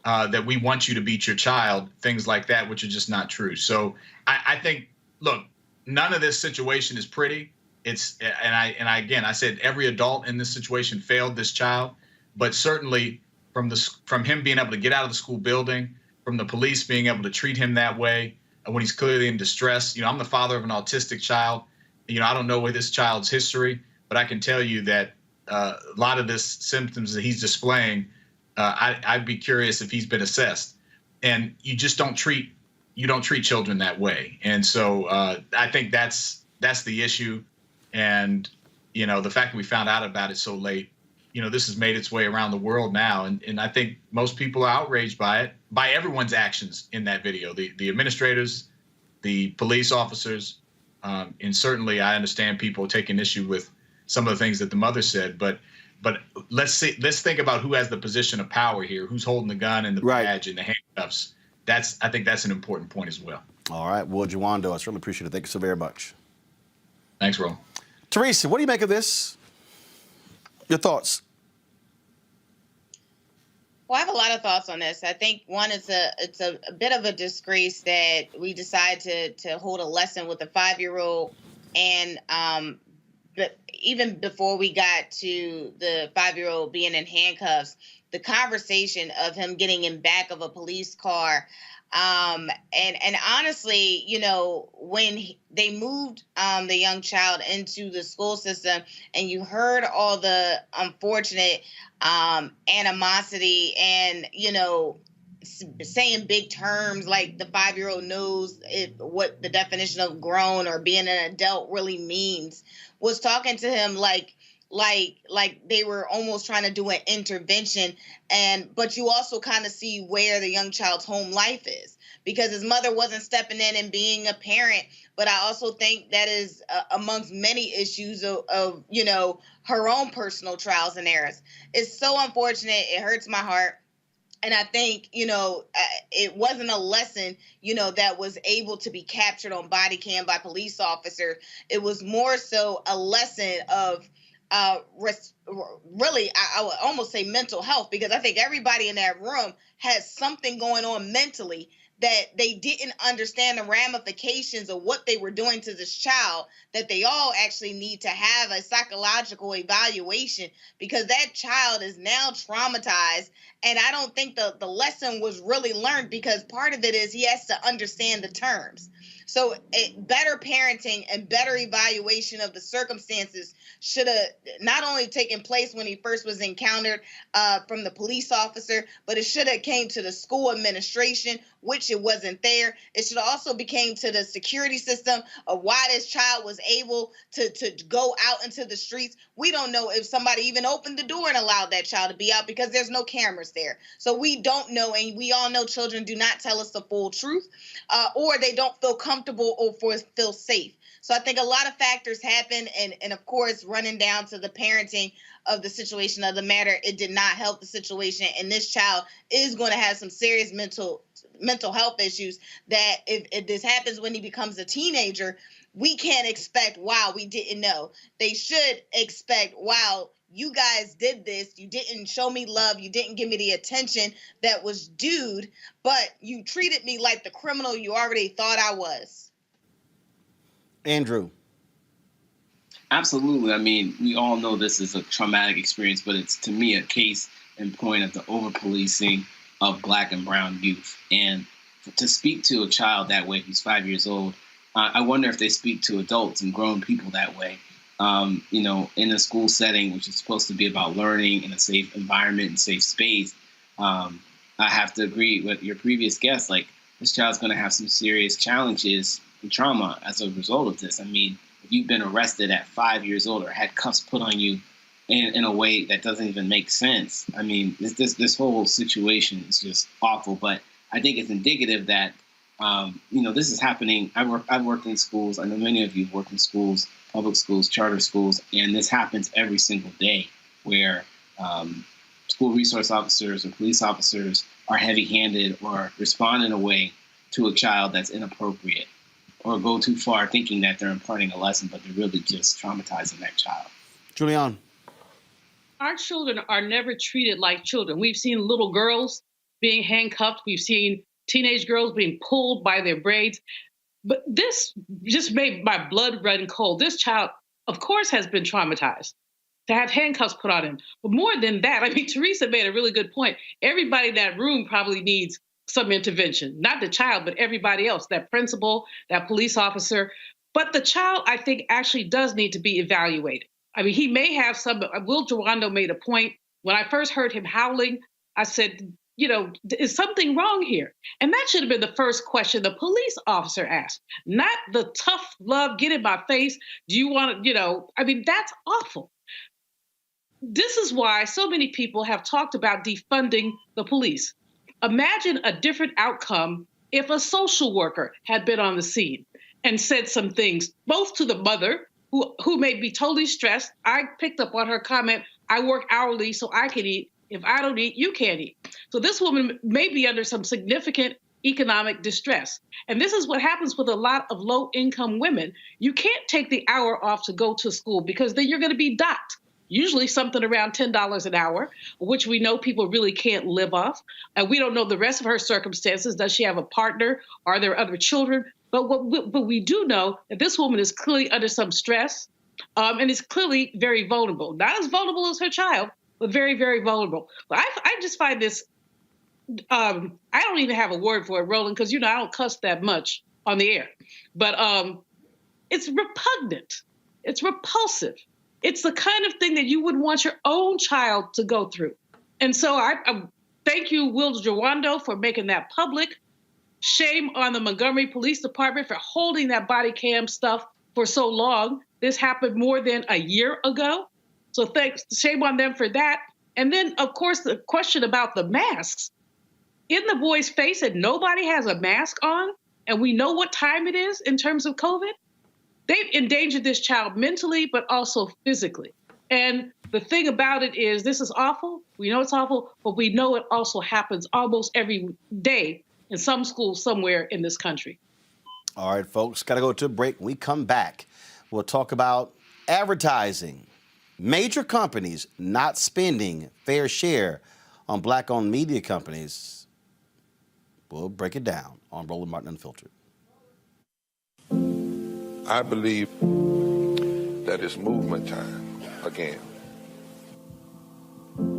That we want you to beat your child, things like that, which are just not true. So I think, look, none of this situation is pretty. I said every adult in this situation failed this child, but certainly from him being able to get out of the school building, from the police being able to treat him that way when he's clearly in distress. You know, I'm the father of an autistic child. You know, I don't know this child's history, but I can tell you that a lot of this symptoms that he's displaying. I'd be curious if he's been assessed, and you just don't treat children that way. And so I think that's the issue. And, you know, the fact that we found out about it so late, you know, this has made its way around the world now. And I think most people are outraged by it, by everyone's actions in that video, the administrators, the police officers. And certainly I understand people taking issue with some of the things that the mother said, but let's think about who has the position of power here, who's holding the gun and the badge and the handcuffs. I think that's an important point as well. All right. Well, Jawando, I certainly appreciate it. Thank you so very much. Thanks, Roland. Teresa, what do you make of this? Your thoughts? Well, I have a lot of thoughts on this. I think one, it's a bit of a disgrace that we decide to hold a lesson with a 5-year-old, and but even before we got to the 5-year-old being in handcuffs, the conversation of him getting in back of a police car. And honestly, you know, when they moved the young child into the school system and you heard all the unfortunate animosity and, you know, saying big terms like the 5-year-old knows what the definition of grown or being an adult really means, was talking to him like they were almost trying to do an intervention. But you also kind of see where the young child's home life is, because his mother wasn't stepping in and being a parent. But I also think that is amongst many issues of, you know, her own personal trials and errors. It's so unfortunate. It hurts my heart. And I think, you know, it wasn't a lesson, you know, that was able to be captured on body cam by police officers. It was more so a lesson of really, I would almost say mental health, because I think everybody in that room has something going on mentally that they didn't understand the ramifications of what they were doing to this child, that they all actually need to have a psychological evaluation, because that child is now traumatized. And I don't think the lesson was really learned, because part of it is he has to understand the terms. So better parenting and better evaluation of the circumstances should have not only taken place when he first was encountered from the police officer, but it should have came to the school administration, which it wasn't there. It should also became to the security system of why this child was able to go out into the streets. We don't know if somebody even opened the door and allowed that child to be out because there's no cameras there. So we don't know, and we all know children do not tell us the full truth, or they don't feel comfortable or feel safe. So I think a lot of factors happen, and of course, running down to the parenting of the situation of the matter, it did not help the situation, and this child is going to have some serious mental health issues that if this happens when he becomes a teenager, we can't expect, wow, we didn't know. They should expect, wow, you guys did this. You didn't show me love. You didn't give me the attention that was due, but you treated me like the criminal you already thought I was. Andrew. Absolutely. I mean, we all know this is a traumatic experience, but it's, to me, a case in point of the over-policing of Black and brown youth. And to speak to a child that way, who's 5 years old, I wonder if they speak to adults and grown people that way. You know, in a school setting, which is supposed to be about learning in a safe environment and safe space, I have to agree with your previous guest. Like, this child's going to have some serious challenges and trauma as a result of this. I mean, if you've been arrested at 5 years old or had cuffs put on you in a way that doesn't even make sense, I mean, this whole situation is just awful. But I think it's indicative that, you know, this is happening. I've worked in schools. I know many of you have worked in schools, public schools, charter schools, and this happens every single day where school resource officers or police officers are heavy-handed or respond in a way to a child that's inappropriate or go too far thinking that they're imparting a lesson, but they're really just traumatizing that child. Julian. Our children are never treated like children. We've seen little girls being handcuffed. We've seen teenage girls being pulled by their braids. But this just made my blood run cold. This child, of course, has been traumatized to have handcuffs put on him. But more than that, I mean, Teresa made a really good point. Everybody in that room probably needs some intervention. Not the child, but everybody else, that principal, that police officer. But the child, I think, actually does need to be evaluated. I mean, he may have some, Will Jawando made a point. When I first heard him howling, I said, you know, is something wrong here? And that should have been the first question the police officer asked, not the tough love, get in my face. Do you want to, you know, I mean, that's awful. This is why so many people have talked about defunding the police. Imagine a different outcome if a social worker had been on the scene and said some things, both to the mother, who may be totally stressed. I picked up on her comment, I work hourly so I can eat. If I don't eat, you can't eat. So this woman may be under some significant economic distress. And this is what happens with a lot of low-income women. You can't take the hour off to go to school because then you're going to be docked. Usually something around $10 an hour, which we know people really can't live off. And we don't know the rest of her circumstances. Does she have a partner? Are there other children? But we do know that this woman is clearly under some stress and is clearly very vulnerable. Not as vulnerable as her child, but very, very vulnerable. But I just find this, I don't even have a word for it, Roland, because, you know, I don't cuss that much on the air. But it's repugnant. It's repulsive. It's the kind of thing that you would want your own child to go through. And so I thank you, Will Jawando, for making that public. Shame on the Montgomery Police Department for holding that body cam stuff for so long. This happened more than a year ago. So thanks, shame on them for that. And then, of course, the question about the masks. In the boy's face, and nobody has a mask on, and we know what time it is in terms of COVID. They've endangered this child mentally, but also physically. And the thing about it is, this is awful. We know it's awful, but we know it also happens almost every day in some schools somewhere in this country. All right, folks, got to go to a break. When we come back, we'll talk about advertising. Major companies not spending fair share on Black-owned media companies. We'll break it down on Roland Martin Unfiltered. I believe that it's movement time again.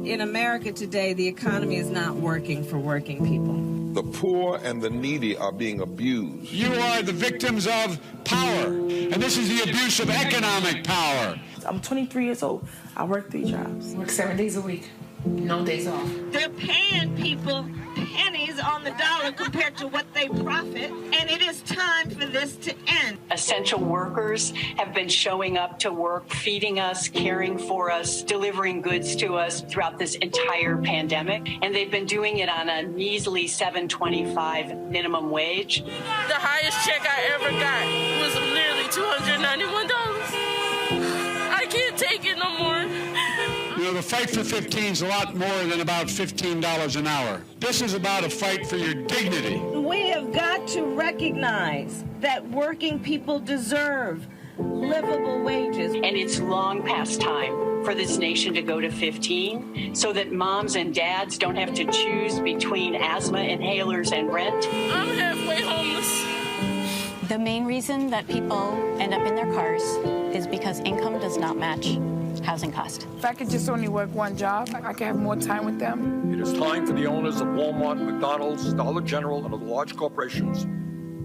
In America today, the economy is not working for working people. The poor and the needy are being abused. You are the victims of power, and this is the abuse of economic power. I'm 23 years old. I work 3 jobs. Work 7 days a week. No days off. They're paying people pennies on the dollar compared to what they profit, and it is time for this to end. Essential workers have been showing up to work, feeding us, caring for us, delivering goods to us throughout this entire pandemic, and they've been doing it on a measly $7.25 minimum wage. The highest check I ever got was nearly $291. I can't take it no more. You know, the fight for 15 is a lot more than about $15 an hour. This is about a fight for your dignity. We have got to recognize that working people deserve livable wages. And it's long past time for this nation to go to 15 so that moms and dads don't have to choose between asthma inhalers and rent. I'm halfway homeless. The main reason that people end up in their cars is because income does not match housing cost. If I could just only work 1 job, I could have more time with them. It is time for the owners of Walmart, McDonald's, Dollar General, and other large corporations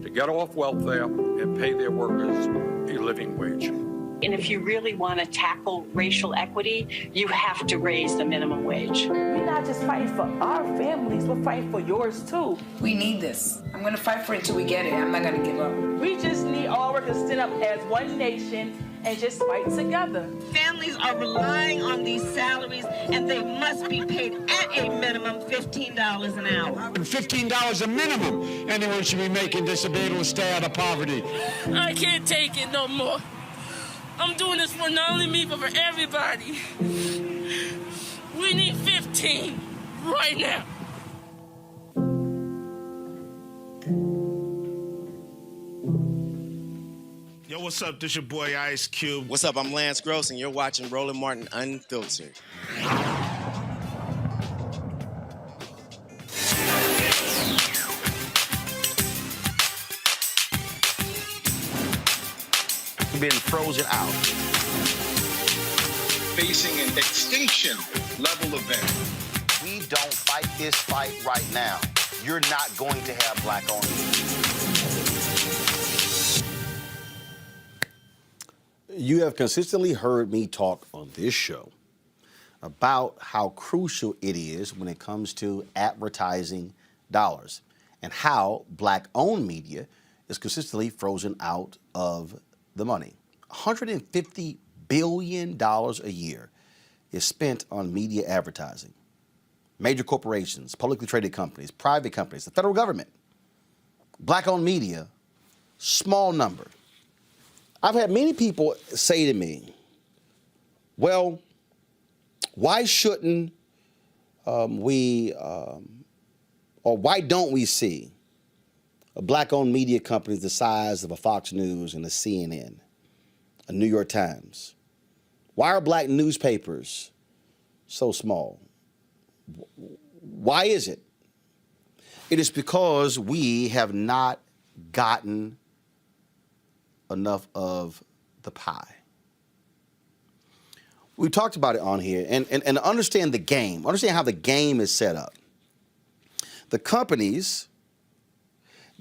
to get off welfare and pay their workers a living wage. And if you really want to tackle racial equity, you have to raise the minimum wage. We're not just fighting for our families, we're fighting for yours too. We need this. I'm going to fight for it until we get it. I'm not going to give up. We just need all workers to stand up as one nation and just fight together. Families are relying on these salaries, and they must be paid at a minimum $15 an hour. $15 a minimum. Anyone should be making this to be able to stay out of poverty. I can't take it no more. I'm doing this for not only me, but for everybody. We need 15 right now. Yo, what's up? This your boy Ice Cube. What's up? I'm Lance Gross, and you're watching Roland Martin Unfiltered. Been frozen out. Facing an extinction level event. We don't fight this fight right now. You're not going to have black-owned. You have consistently heard me talk on this show about how crucial it is when it comes to advertising dollars and how black-owned media is consistently frozen out of the money. $150 billion a year is spent on media advertising. Major corporations, publicly traded companies, private companies, the federal government. Black-owned media, small number. I've had many people say to me, well, why shouldn't or why don't we see black-owned media companies the size of a Fox News and a CNN, a New York Times? Why are black newspapers so small? Why is it? It is because we have not gotten enough of the pie. We talked about it on here, and understand the game, understand how the game is set up. The companies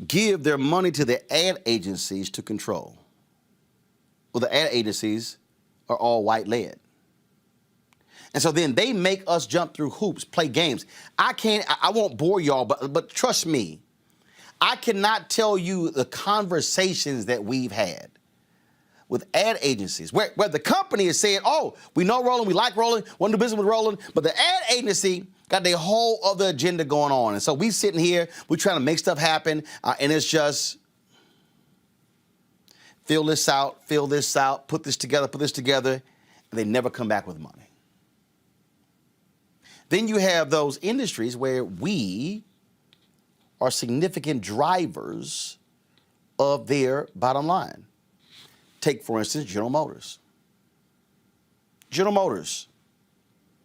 give their money to the ad agencies to control. Well, the ad agencies are all white-led. And so then they make us jump through hoops, play games. I won't bore y'all, but trust me, I cannot tell you the conversations that we've had with ad agencies where the company is saying, oh, we know Roland, we like Roland, want to do business with Roland, but the ad agency got their whole other agenda going on. And so we sitting here, we're trying to make stuff happen, and it's just fill this out, put this together, and they never come back with money. Then you have those industries where we are significant drivers of their bottom line. Take, for instance, General Motors. General Motors,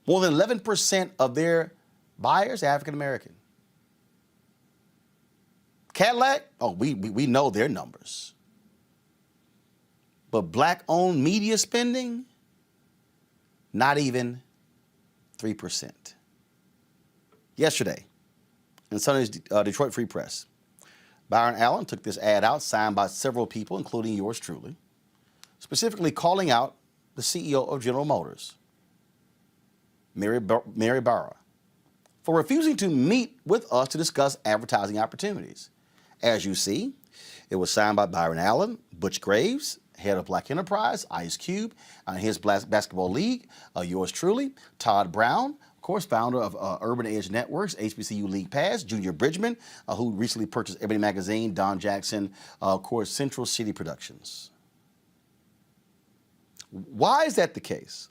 more than 11% of their buyers are African American. Cadillac, oh, we know their numbers. But black-owned media spending, not even 3%. Yesterday, in Sunday's Detroit Free Press. Byron Allen took this ad out, signed by several people, including yours truly, specifically calling out the CEO of General Motors, Mary Barra, for refusing to meet with us to discuss advertising opportunities. As you see, it was signed by Byron Allen, Butch Graves, head of Black Enterprise, Ice Cube, his basketball league, yours truly, Todd Brown, of course, founder of Urban Edge Networks, HBCU League Pass, Junior Bridgman, who recently purchased Ebony Magazine, Don Jackson, of course, Central City Productions. Why is that the case?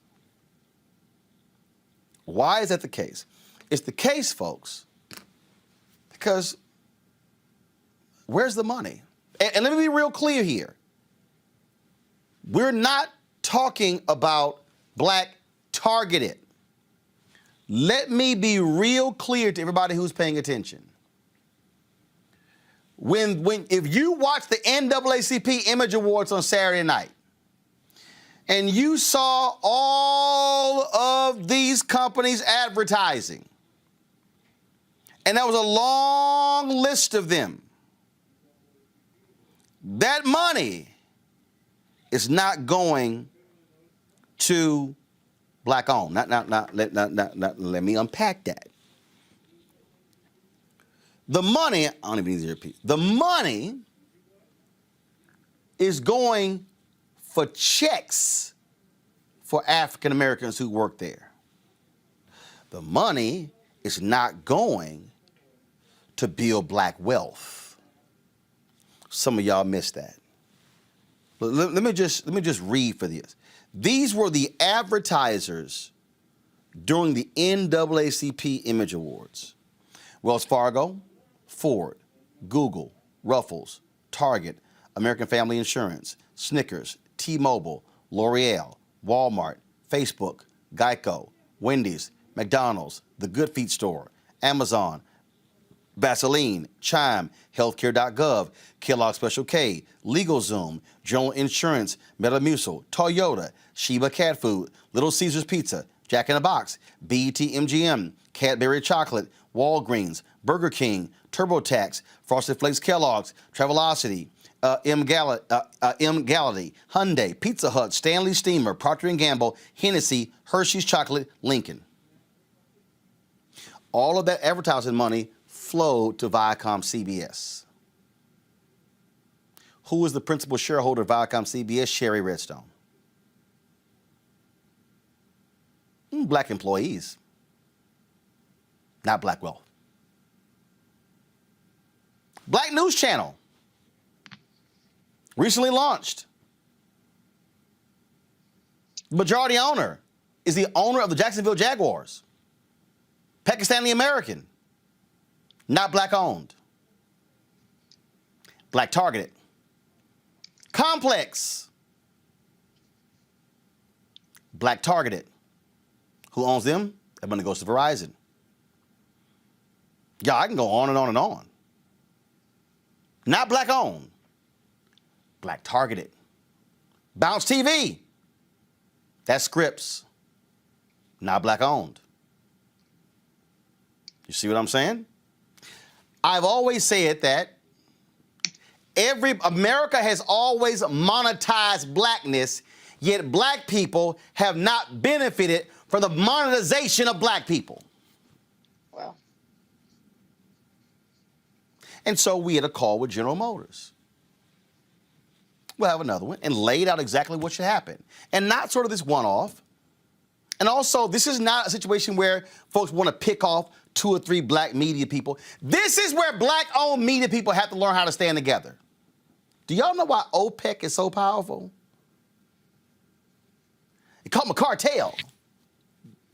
Why is that the case? It's the case, folks, because where's the money? And let me be real clear here. We're not talking about Black targeted. Let me be real clear to everybody who's paying attention. If you watch the NAACP Image Awards on Saturday night, and you saw all of these companies advertising, and that was a long list of them, that money is not going to Black owned. Let me unpack that. The money, I don't even need to repeat. The money is going for checks for African Americans who work there. The money is not going to build Black wealth. Some of y'all missed that. Let me just read for this. These were the advertisers during the NAACP Image Awards. Wells Fargo, Ford, Google, Ruffles, Target, American Family Insurance, Snickers, T-Mobile, L'Oreal, Walmart, Facebook, Geico, Wendy's, McDonald's, The Good Feet Store, Amazon, Vaseline, Chime, Healthcare.gov, Kellogg Special K, LegalZoom, General Insurance, Metamucil, Toyota, Sheba Cat Food, Little Caesars Pizza, Jack in the Box, BET MGM, Cadbury Chocolate, Walgreens, Burger King, TurboTax, Frosted Flakes Kellogg's, Travelocity, M. Gallaty, Hyundai, Pizza Hut, Stanley Steamer, Procter & Gamble, Hennessy, Hershey's Chocolate, Lincoln. All of that advertising money flowed to Viacom CBS. Who is the principal shareholder of Viacom CBS? Sherry Redstone. Black employees, not Black wealth. Black News Channel, recently launched. Majority owner is the owner of the Jacksonville Jaguars. Pakistani American, not Black owned. Black targeted. Complex, Black targeted. Who owns them? That money goes to Verizon. Yeah, I can go on and on and on. Not Black owned. Black targeted. Bounce TV. That's Scripps. Not Black owned. You see what I'm saying? I've always said that America has always monetized Blackness, yet Black people have not benefited from the monetization of Black people. Well. And so we had a call with General Motors. We'll have another one, and laid out exactly what should happen. And not sort of this one-off. And also, this is not a situation where folks want to pick off 2 or 3 Black media people. This is where Black-owned media people have to learn how to stand together. Do y'all know why OPEC is so powerful? They call them a cartel.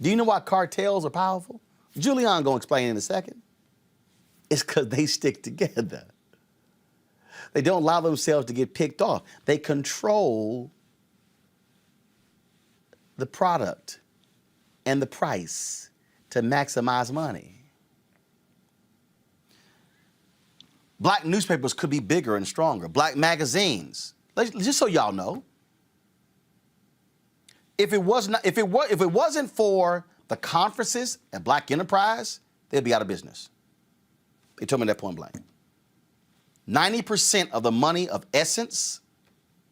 Do you know why cartels are powerful? Julian gonna explain in a second. It's because they stick together. They don't allow themselves to get picked off. They control the product and the price to maximize money. Black newspapers could be bigger and stronger. Black magazines. Just so y'all know, if it wasn't for the conferences at Black Enterprise, they'd be out of business. They told me that point blank. 90% of the money of Essence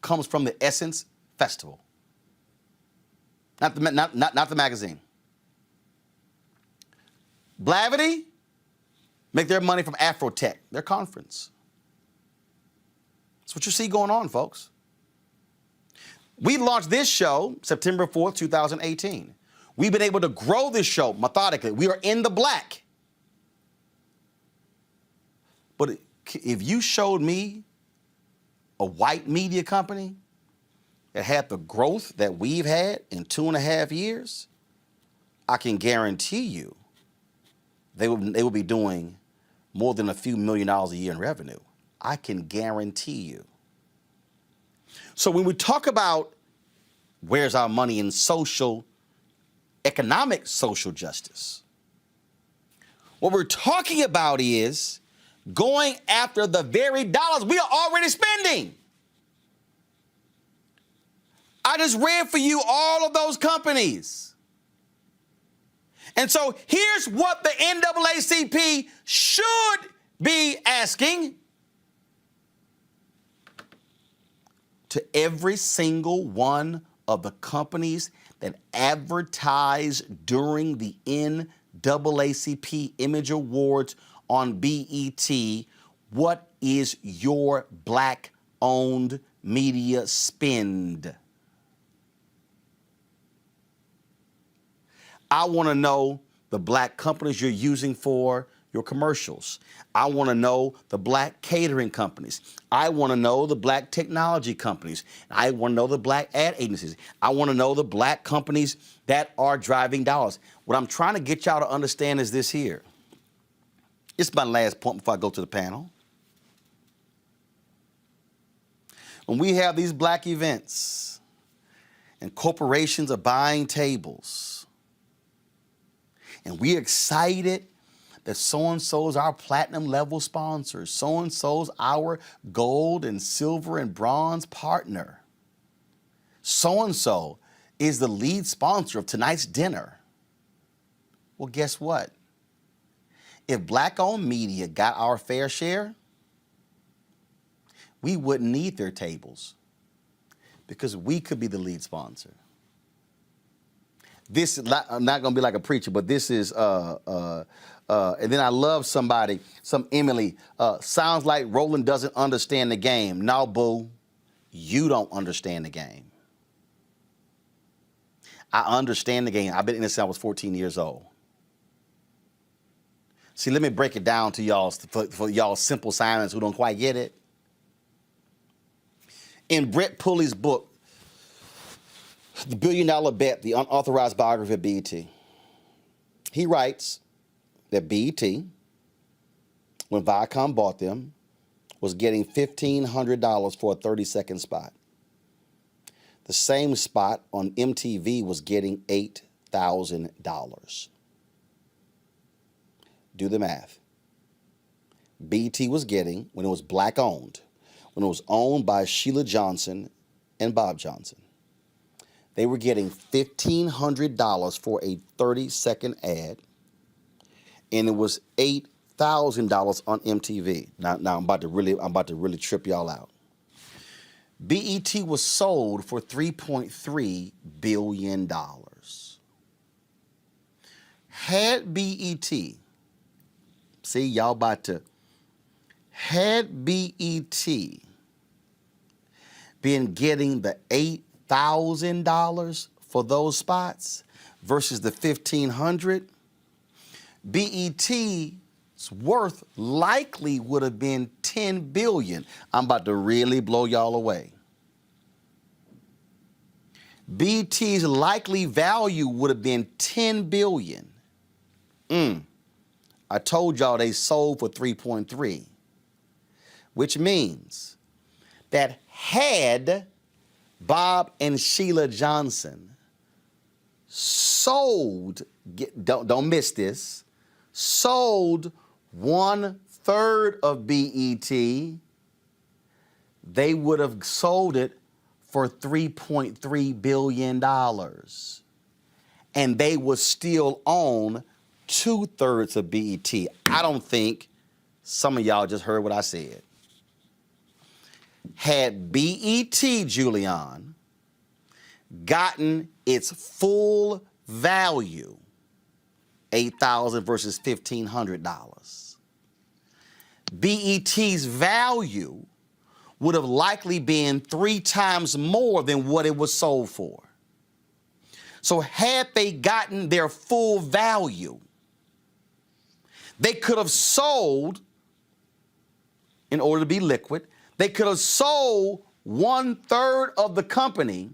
comes from the Essence Festival. Not the magazine. Blavity make their money from Afrotech, their conference. That's what you see going on, folks. We launched this show September 4th, 2018. We've been able to grow this show methodically. We are in the black. But if you showed me a white media company that had the growth that we've had in 2.5 years, I can guarantee you they will be doing more than a few $1 million a year in revenue. I can guarantee you. So when we talk about where's our money in economic social justice, what we're talking about is going after the very dollars we are already spending. I just read for you all of those companies. And so here's what the NAACP should be asking to every single one of the companies that advertise during the NAACP Image Awards on BET. What is your black-owned media spend? I want to know the black companies you're using for your commercials. I want to know the black catering companies. I want to know the black technology companies. I want to know the black ad agencies. I want to know the black companies that are driving dollars. What I'm trying to get y'all to understand is this here. It's my last point before I go to the panel. When we have these black events and corporations are buying tables, and we're excited that so-and-so's our platinum level sponsor, so-and-so's our gold and silver and bronze partner. So-and-so is the lead sponsor of tonight's dinner. Well, guess what? If black-owned media got our fair share, we wouldn't need their tables because we could be the lead sponsor. This is I'm not going to be like a preacher, but this is, and then I love some Emily, sounds like Roland doesn't understand the game. No, boo, you don't understand the game. I understand the game. I've been in this since I was 14 years old. See, let me break it down to y'all, for y'all simple Simons who don't quite get it. In Brett Pulley's book, The $1 Billion Bet, the unauthorized biography of BET, he writes that BET, when Viacom bought them, was getting $1,500 for a 30-second spot. The same spot on MTV was getting $8,000. Do the math. BET was getting, when it was black-owned, when it was owned by Sheila Johnson and Bob Johnson, they were getting $1,500 for a 30-second ad, and it was $8,000 on MTV. Now I'm about to really trip y'all out. BET was sold for $3.3 billion. Had BET, see y'all about to, had BET been getting the $8,000 for those spots versus the $1,500, BET's worth likely would have been $10 billion. I'm about to really blow y'all away. BET's likely value would have been $10 billion. I told y'all they sold for 3.3, which means that had Bob and Sheila Johnson sold, don't miss this, sold 1/3 of BET, they would have sold it for $3.3 billion. And they would still own 2/3 of BET. I don't think Some of y'all just heard what I said. Had BET, Julian, gotten its full value, $8,000 versus $1,500, BET's value would have likely been 3 times more than what it was sold for. So had they gotten their full value, they could have sold, in order to be liquid, they could have sold 1/3 of the company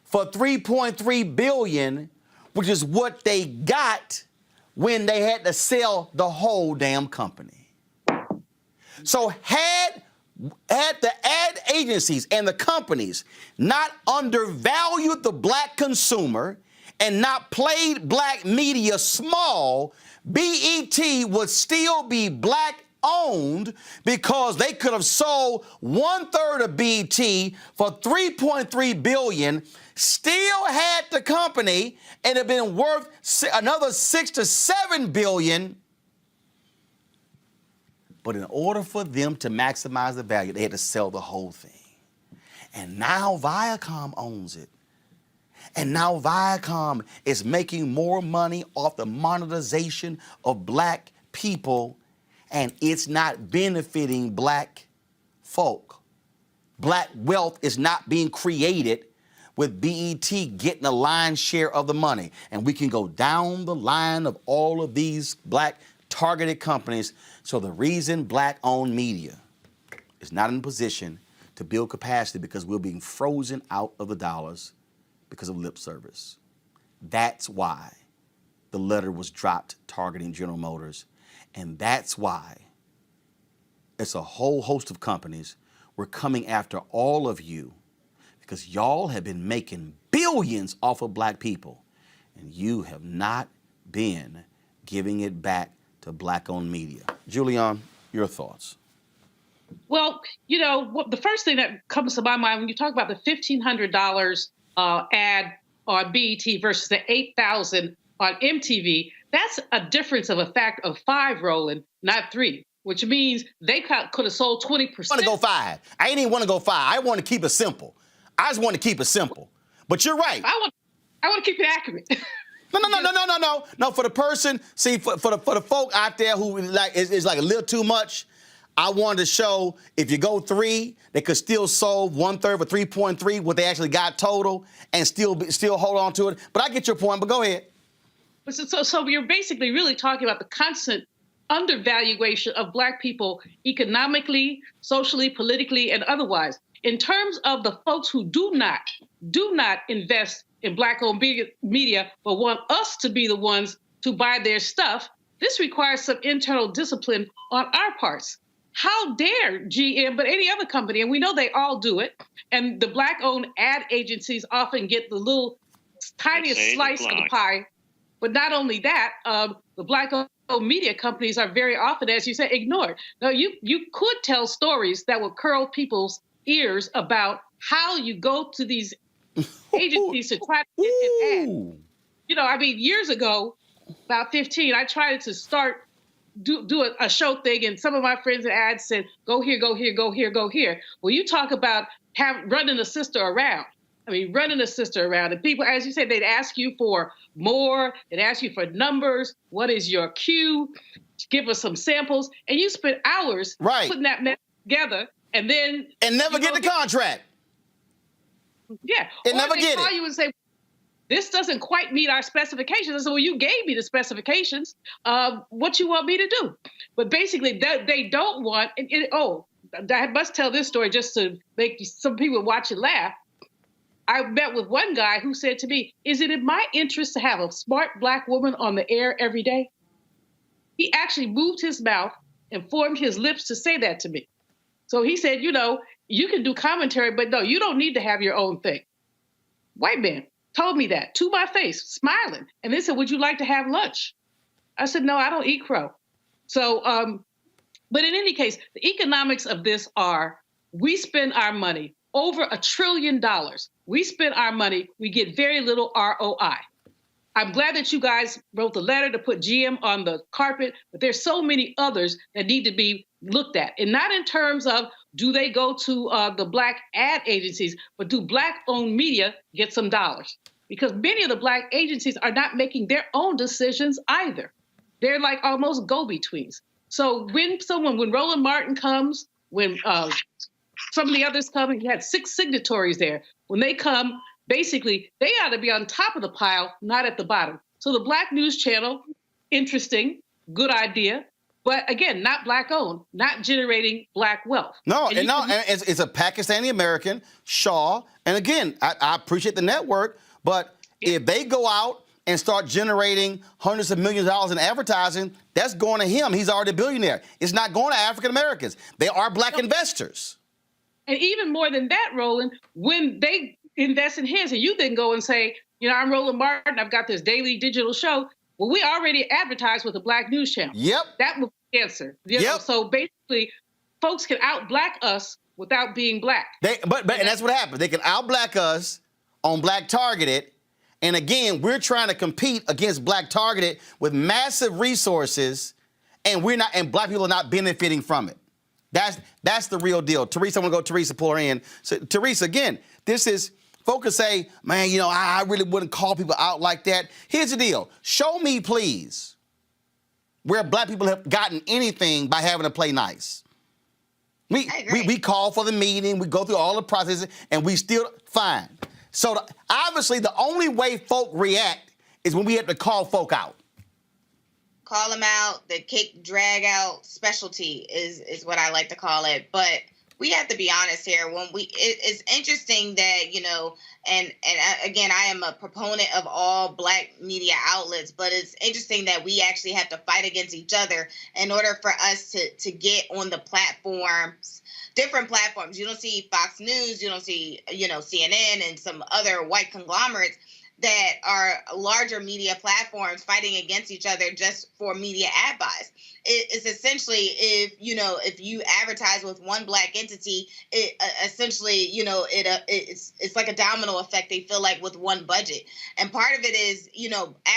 for $3.3 billion, which is what they got when they had to sell the whole damn company. So had the ad agencies and the companies not undervalued the black consumer and not played black media small, BET would still be black owned because they could have sold 1/3 of BET for $3.3 billion, still had the company, and it been worth another $6 to $7 billion. But in order for them to maximize the value, they had to sell the whole thing. And now Viacom owns it. And now Viacom is making more money off the monetization of black people, and it's not benefiting black folk. Black wealth is not being created with BET getting a lion's share of the money. And we can go down the line of all of these black targeted companies. So the reason black-owned media is not in a position to build capacity because we're being frozen out of the dollars because of lip service. That's why the letter was dropped targeting General Motors. And that's why it's a whole host of companies. We're coming after all of you because y'all have been making billions off of black people, and you have not been giving it back to black-owned media. Julian, your thoughts? Well, the first thing that comes to my mind when you talk about the $1,500 ad on BET versus the $8,000 on MTV, that's a difference of a fact of 5, Roland, not 3, which means they could have sold 20%. I want to go 5. I ain't even want to go 5. I want to keep it simple. I just want to keep it simple. But you're right. I want to keep it accurate. No. For the person, see, for the folk out there who is like a little too much, I wanted to show if you go 3, they could still sold 1/3 for 3.3 what they actually got total and still hold on to it. But I get your point. But go ahead. So you're basically really talking about the constant undervaluation of black people economically, socially, politically, and otherwise. In terms of the folks who do not invest in black-owned media, but want us to be the ones to buy their stuff, this requires some internal discipline on our parts. How dare GM, but any other company, and we know they all do it, and the black-owned ad agencies often get the little tiniest slice of the pie. But not only that, the black-owned media companies are very often, as you said, ignored. Now, you could tell stories that would curl people's ears about how you go to these agencies to try to get an ad. Years ago, about 15, I tried to start do a show thing, and some of my friends and ads said, go here, go here, go here, go here. Well, you talk about running a sister around. And people, as you said, they'd ask you for more. They'd ask you for numbers. What is your cue? Give us some samples. And you spend hours putting that mess together, and never get the contract. Yeah. And never get it. Or they call you and say, this doesn't quite meet our specifications. I said, well, you gave me the specifications. What you want me to do? But basically, they don't want. I must tell this story just to make some people watch it laugh. I met with one guy who said to me, is it in my interest to have a smart black woman on the air every day? He actually moved his mouth and formed his lips to say that to me. So he said, you can do commentary, but no, you don't need to have your own thing. White man told me that to my face, smiling. And they said, would you like to have lunch? I said, no, I don't eat crow. So, but in any case, the economics of this are, we spend our money over $1 trillion. We spend our money, we get very little ROI. I'm glad that you guys wrote the letter to put GM on the carpet, but there's so many others that need to be looked at. And not in terms of do they go to the Black ad agencies, but do Black-owned media get some dollars? Because many of the Black agencies are not making their own decisions either. They're like almost go-betweens. So when Roland Martin comes, when some of the others come, and you had 6 signatories there, when they come, basically, they ought to be on top of the pile, not at the bottom. So the Black News Channel, interesting, good idea, but again, not Black-owned, not generating Black wealth. And it's a Pakistani American, Shaw, and again, I appreciate the network, but if they go out and start generating hundreds of millions of dollars in advertising, that's going to him. He's already a billionaire. It's not going to African Americans. They are Black investors. And even more than that, Roland, when they invest in his, and you then go and say, I'm Roland Martin, I've got this daily digital show. Well, we already advertised with the Black News Channel. Yep. That was the answer. So basically, folks can out-Black us without being Black. And that's what happens. They can out-Black us on Black Targeted. And again, we're trying to compete against Black Targeted with massive resources, and Black people are not benefiting from it. That's the real deal. Teresa, I want to go Teresa, pull her in. So, Teresa, again, this is, folks say, man, I really wouldn't call people out like that. Here's the deal. Show me, please, where Black people have gotten anything by having to play nice. We call for the meeting, we go through all the processes, and we still fine. So obviously, the only way folk react is when we have to call folk out. Call them out. The kick, drag out specialty is what I like to call it. But we have to be honest here. It's interesting that, and again, I am a proponent of all Black media outlets, but it's interesting that we actually have to fight against each other in order for us to get on the platforms. Different platforms. You don't see Fox News, you don't see, CNN and some other white conglomerates that are larger media platforms fighting against each other just for media ad buys. It's essentially if you advertise with one Black entity, it essentially, it's like a domino effect. They feel like with one budget. And part of it is,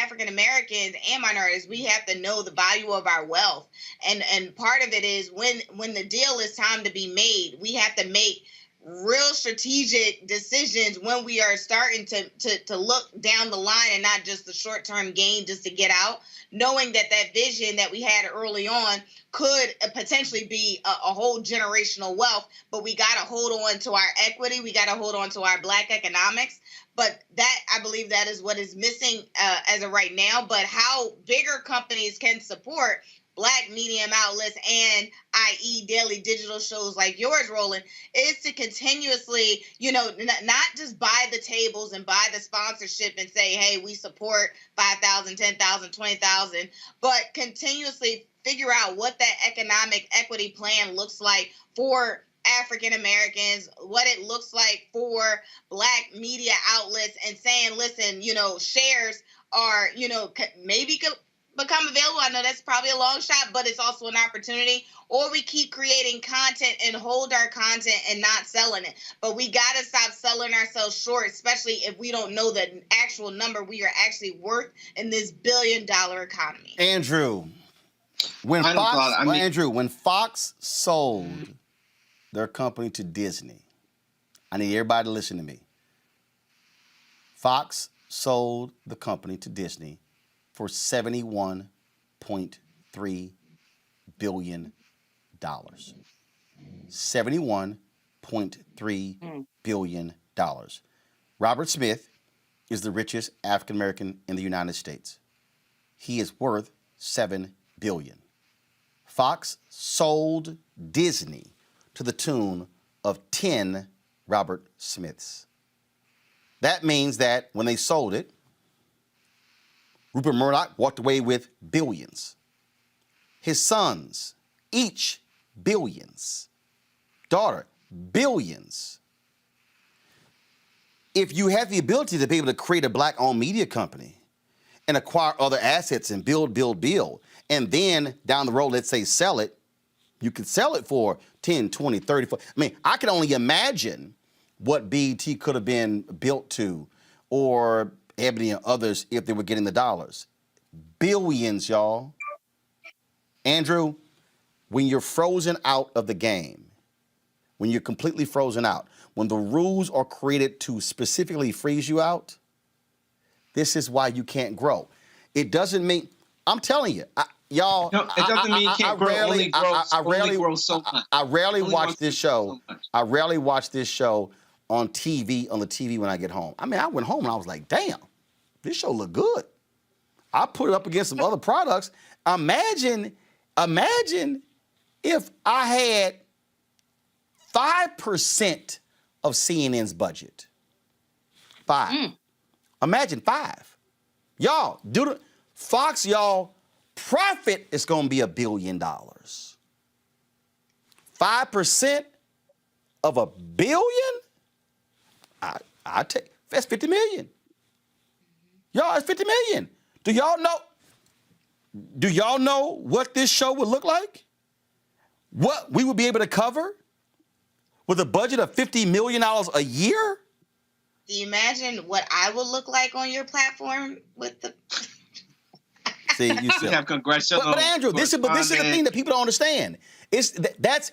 African Americans and minorities, we have to know the value of our wealth. And part of it is when the deal is time to be made, we have to make real strategic decisions when we are starting to look down the line and not just the short-term gain just to get out, knowing that vision that we had early on could potentially be a whole generational wealth, but we got to hold on to our equity. We got to hold on to our Black economics. But that, I believe that is what is missing as of right now. But how bigger companies can support Black medium outlets and i.e. daily digital shows like yours, Roland, is to continuously, not just buy the tables and buy the sponsorship and say, hey, we support 5,000, 10,000, 20,000, but continuously figure out what that economic equity plan looks like for African Americans, what it looks like for Black media outlets, and saying, listen, shares are, maybe become available. I know that's probably a long shot, but it's also an opportunity. Or we keep creating content and hold our content and not selling it. But we got to stop selling ourselves short, especially if we don't know the actual number we are actually worth in this billion-dollar economy. Andrew, when Fox sold their company to Disney, I need everybody to listen to me. Fox sold the company to Disney for $71.3 billion. $71.3 billion. Robert Smith is the richest African American in the United States. He is worth $7 billion. Fox sold Disney to the tune of 10 Robert Smiths. That means that when they sold it, Rupert Murdoch walked away with billions. His sons, each billions. Daughter, billions. If you have the ability to be able to create a Black-owned media company and acquire other assets and build, and then down the road, let's say sell it, you can sell it for 10, 20, 30, 40. I mean, I can only imagine what BET could have been built to, or Ebony and others if they were getting the dollars. Billions, y'all. Andrew, when you're frozen out of the game, when you're completely frozen out, when the rules are created to specifically freeze you out, this is why you can't grow. It doesn't mean, I'm telling you, y'all. No, it doesn't mean you can't grow. Only grow so much. I rarely watch this show. I rarely watch this show on TV, on the TV when I get home. I mean, I went home and I was like, damn, this show look good. I put it up against some other products. Imagine if I had 5% of CNN's budget. 5. Imagine 5. Y'all, Fox, y'all, profit is going to be $1 billion. 5% of $1 billion? I take, that's 50 million. Y'all, that's 50 million. Do y'all know what this show would look like? What we would be able to cover with a budget of $50 million a year? Do you imagine what I would look like on your platform with the... See, you still have congressional. But Andrew, this is the thing that people don't understand. That's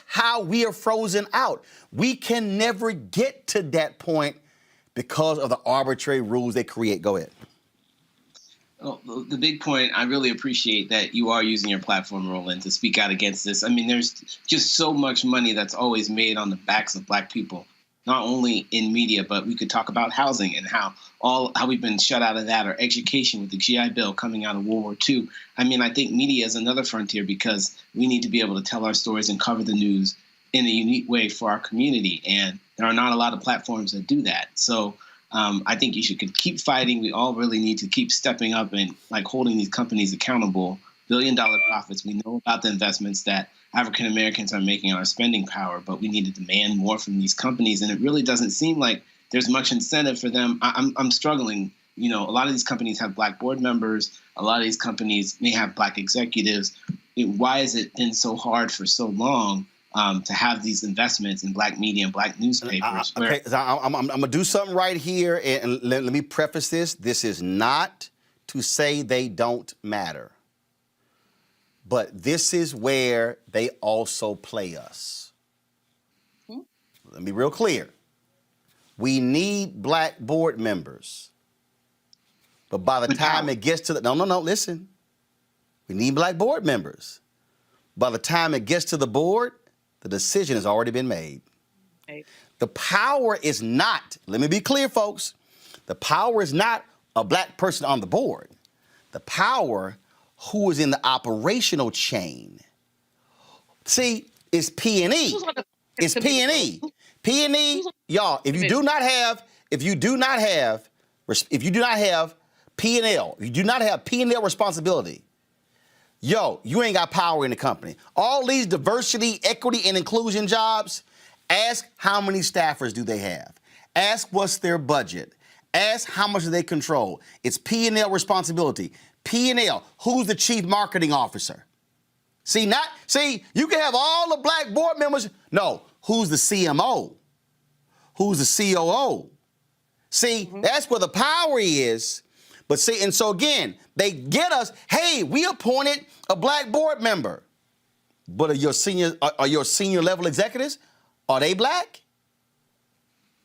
how we are frozen out. We can never get to that point because of the arbitrary rules they create. Go ahead. Well, the big point, I really appreciate that you are using your platform, Roland, to speak out against this. I mean, there's just so much money that's always made on the backs of Black people, not only in media, but we could talk about housing and how we've been shut out of that, or education with the GI Bill coming out of World War II. I mean, I think media is another frontier because we need to be able to tell our stories and cover the news in a unique way for our community. And there are not a lot of platforms that do that. So I think you should keep fighting. We all really need to keep stepping up and holding these companies accountable. Billion-dollar profits. We know about the investments that African Americans are making on our spending power, but we need to demand more from these companies. And it really doesn't seem like there's much incentive for them. I'm struggling. You know, a lot of these companies have Black board members. A lot of these companies may have Black executives. Why has it been so hard for so long to have these investments in Black media and Black newspapers? Okay, so I'm going to do something right here, and let me preface this. This is not to say they don't matter, but this is where they also play us. Let me be real clear. We need Black board members, but by the time it gets to the... No, listen. We need Black board members. By the time it gets to the board, the decision has already been made. Okay. The power is not, let me be clear, folks, the power is not a Black person on the board. The power who is in the operational chain. See, it's P&E. It's P&E. P&E, y'all, if you do not have P&L, if you do not have P&L responsibility, yo, you ain't got power in the company. All these diversity, equity, and inclusion jobs, ask how many staffers do they have. Ask what's their budget. Ask how much do they control. It's P&L responsibility. P&L, who's the chief marketing officer? See, you can have all the Black board members. No, who's the CMO? Who's the COO? See, that's where the power is. But see, and so again, they get us, hey, we appointed a Black board member. But are your senior level executives, are they Black?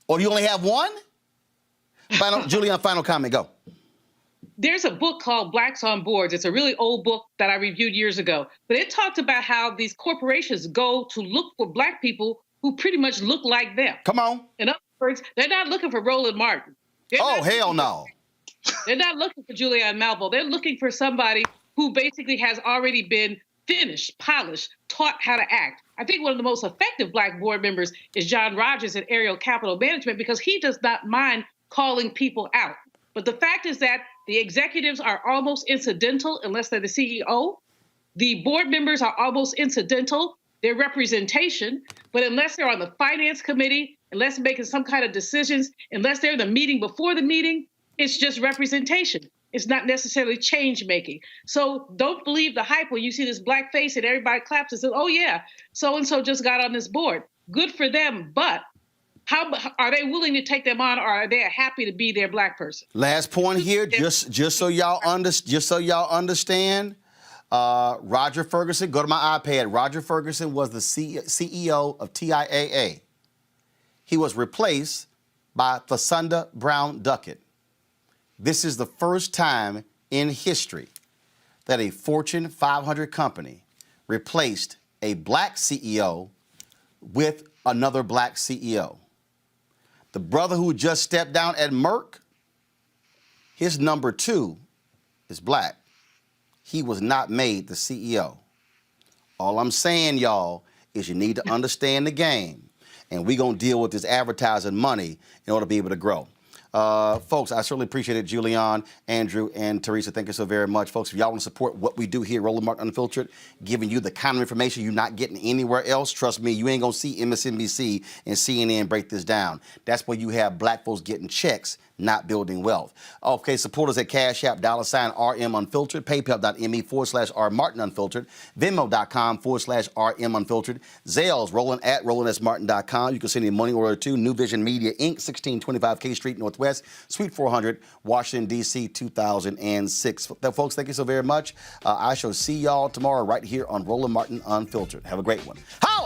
Or do you only have one? Julian, final comment, go. There's a book called Blacks on Boards. It's a really old book that I reviewed years ago. But it talked about how these corporations go to look for Black people who pretty much look like them. Come on. In other words, they're not looking for Roland Martin. Hell no. They're not looking for Julianne Malvo. They're looking for somebody who basically has already been finished, polished, taught how to act. I think one of the most effective Black board members is John Rogers at Ariel Capital Management because he does not mind calling people out. But the fact is that the executives are almost incidental unless they're the CEO. The board members are almost incidental, their representation, but unless they're on the finance committee, unless they're making some kind of decisions, unless they're in the meeting before the meeting, it's just representation. It's not necessarily change making. So don't believe the hype when you see this Black face and everybody claps and says, oh yeah, so-and-so just got on this board. Good for them, but How are they willing to take them on, or are they happy to be their black person? Last point here, just so y'all understand. Roger Ferguson, go to my iPad. Roger Ferguson was the CEO of TIAA. He was replaced by Thasunda Brown Duckett. This is the first time in history that a Fortune 500 company replaced a black CEO with another black CEO. The brother who just stepped down at Merck, his number 2 is black. He was not made the CEO. All I'm saying, y'all, is you need to understand the game. And we're going to deal with this advertising money in order to be able to grow. Folks, I certainly appreciate it, Julian, Andrew, and Teresa. Thank you so very much. Folks, if y'all want to support what we do here at Roland Martin Unfiltered, giving you the kind of information you're not getting anywhere else, trust me, you ain't going to see MSNBC and CNN break this down. That's where you have black folks getting checks, not building wealth. Okay, support us at Cash App, $RM Unfiltered, paypal.me/R Martin Unfiltered, Venmo.com/RM Unfiltered, Zales, Roland at RolandSMartin.com. You can send a money order to New Vision Media, Inc., 1625 K Street Northwest, Suite 400, Washington, D.C., 2006. Folks, thank you so very much. I shall see y'all tomorrow right here on Roland Martin Unfiltered. Have a great one. Holla!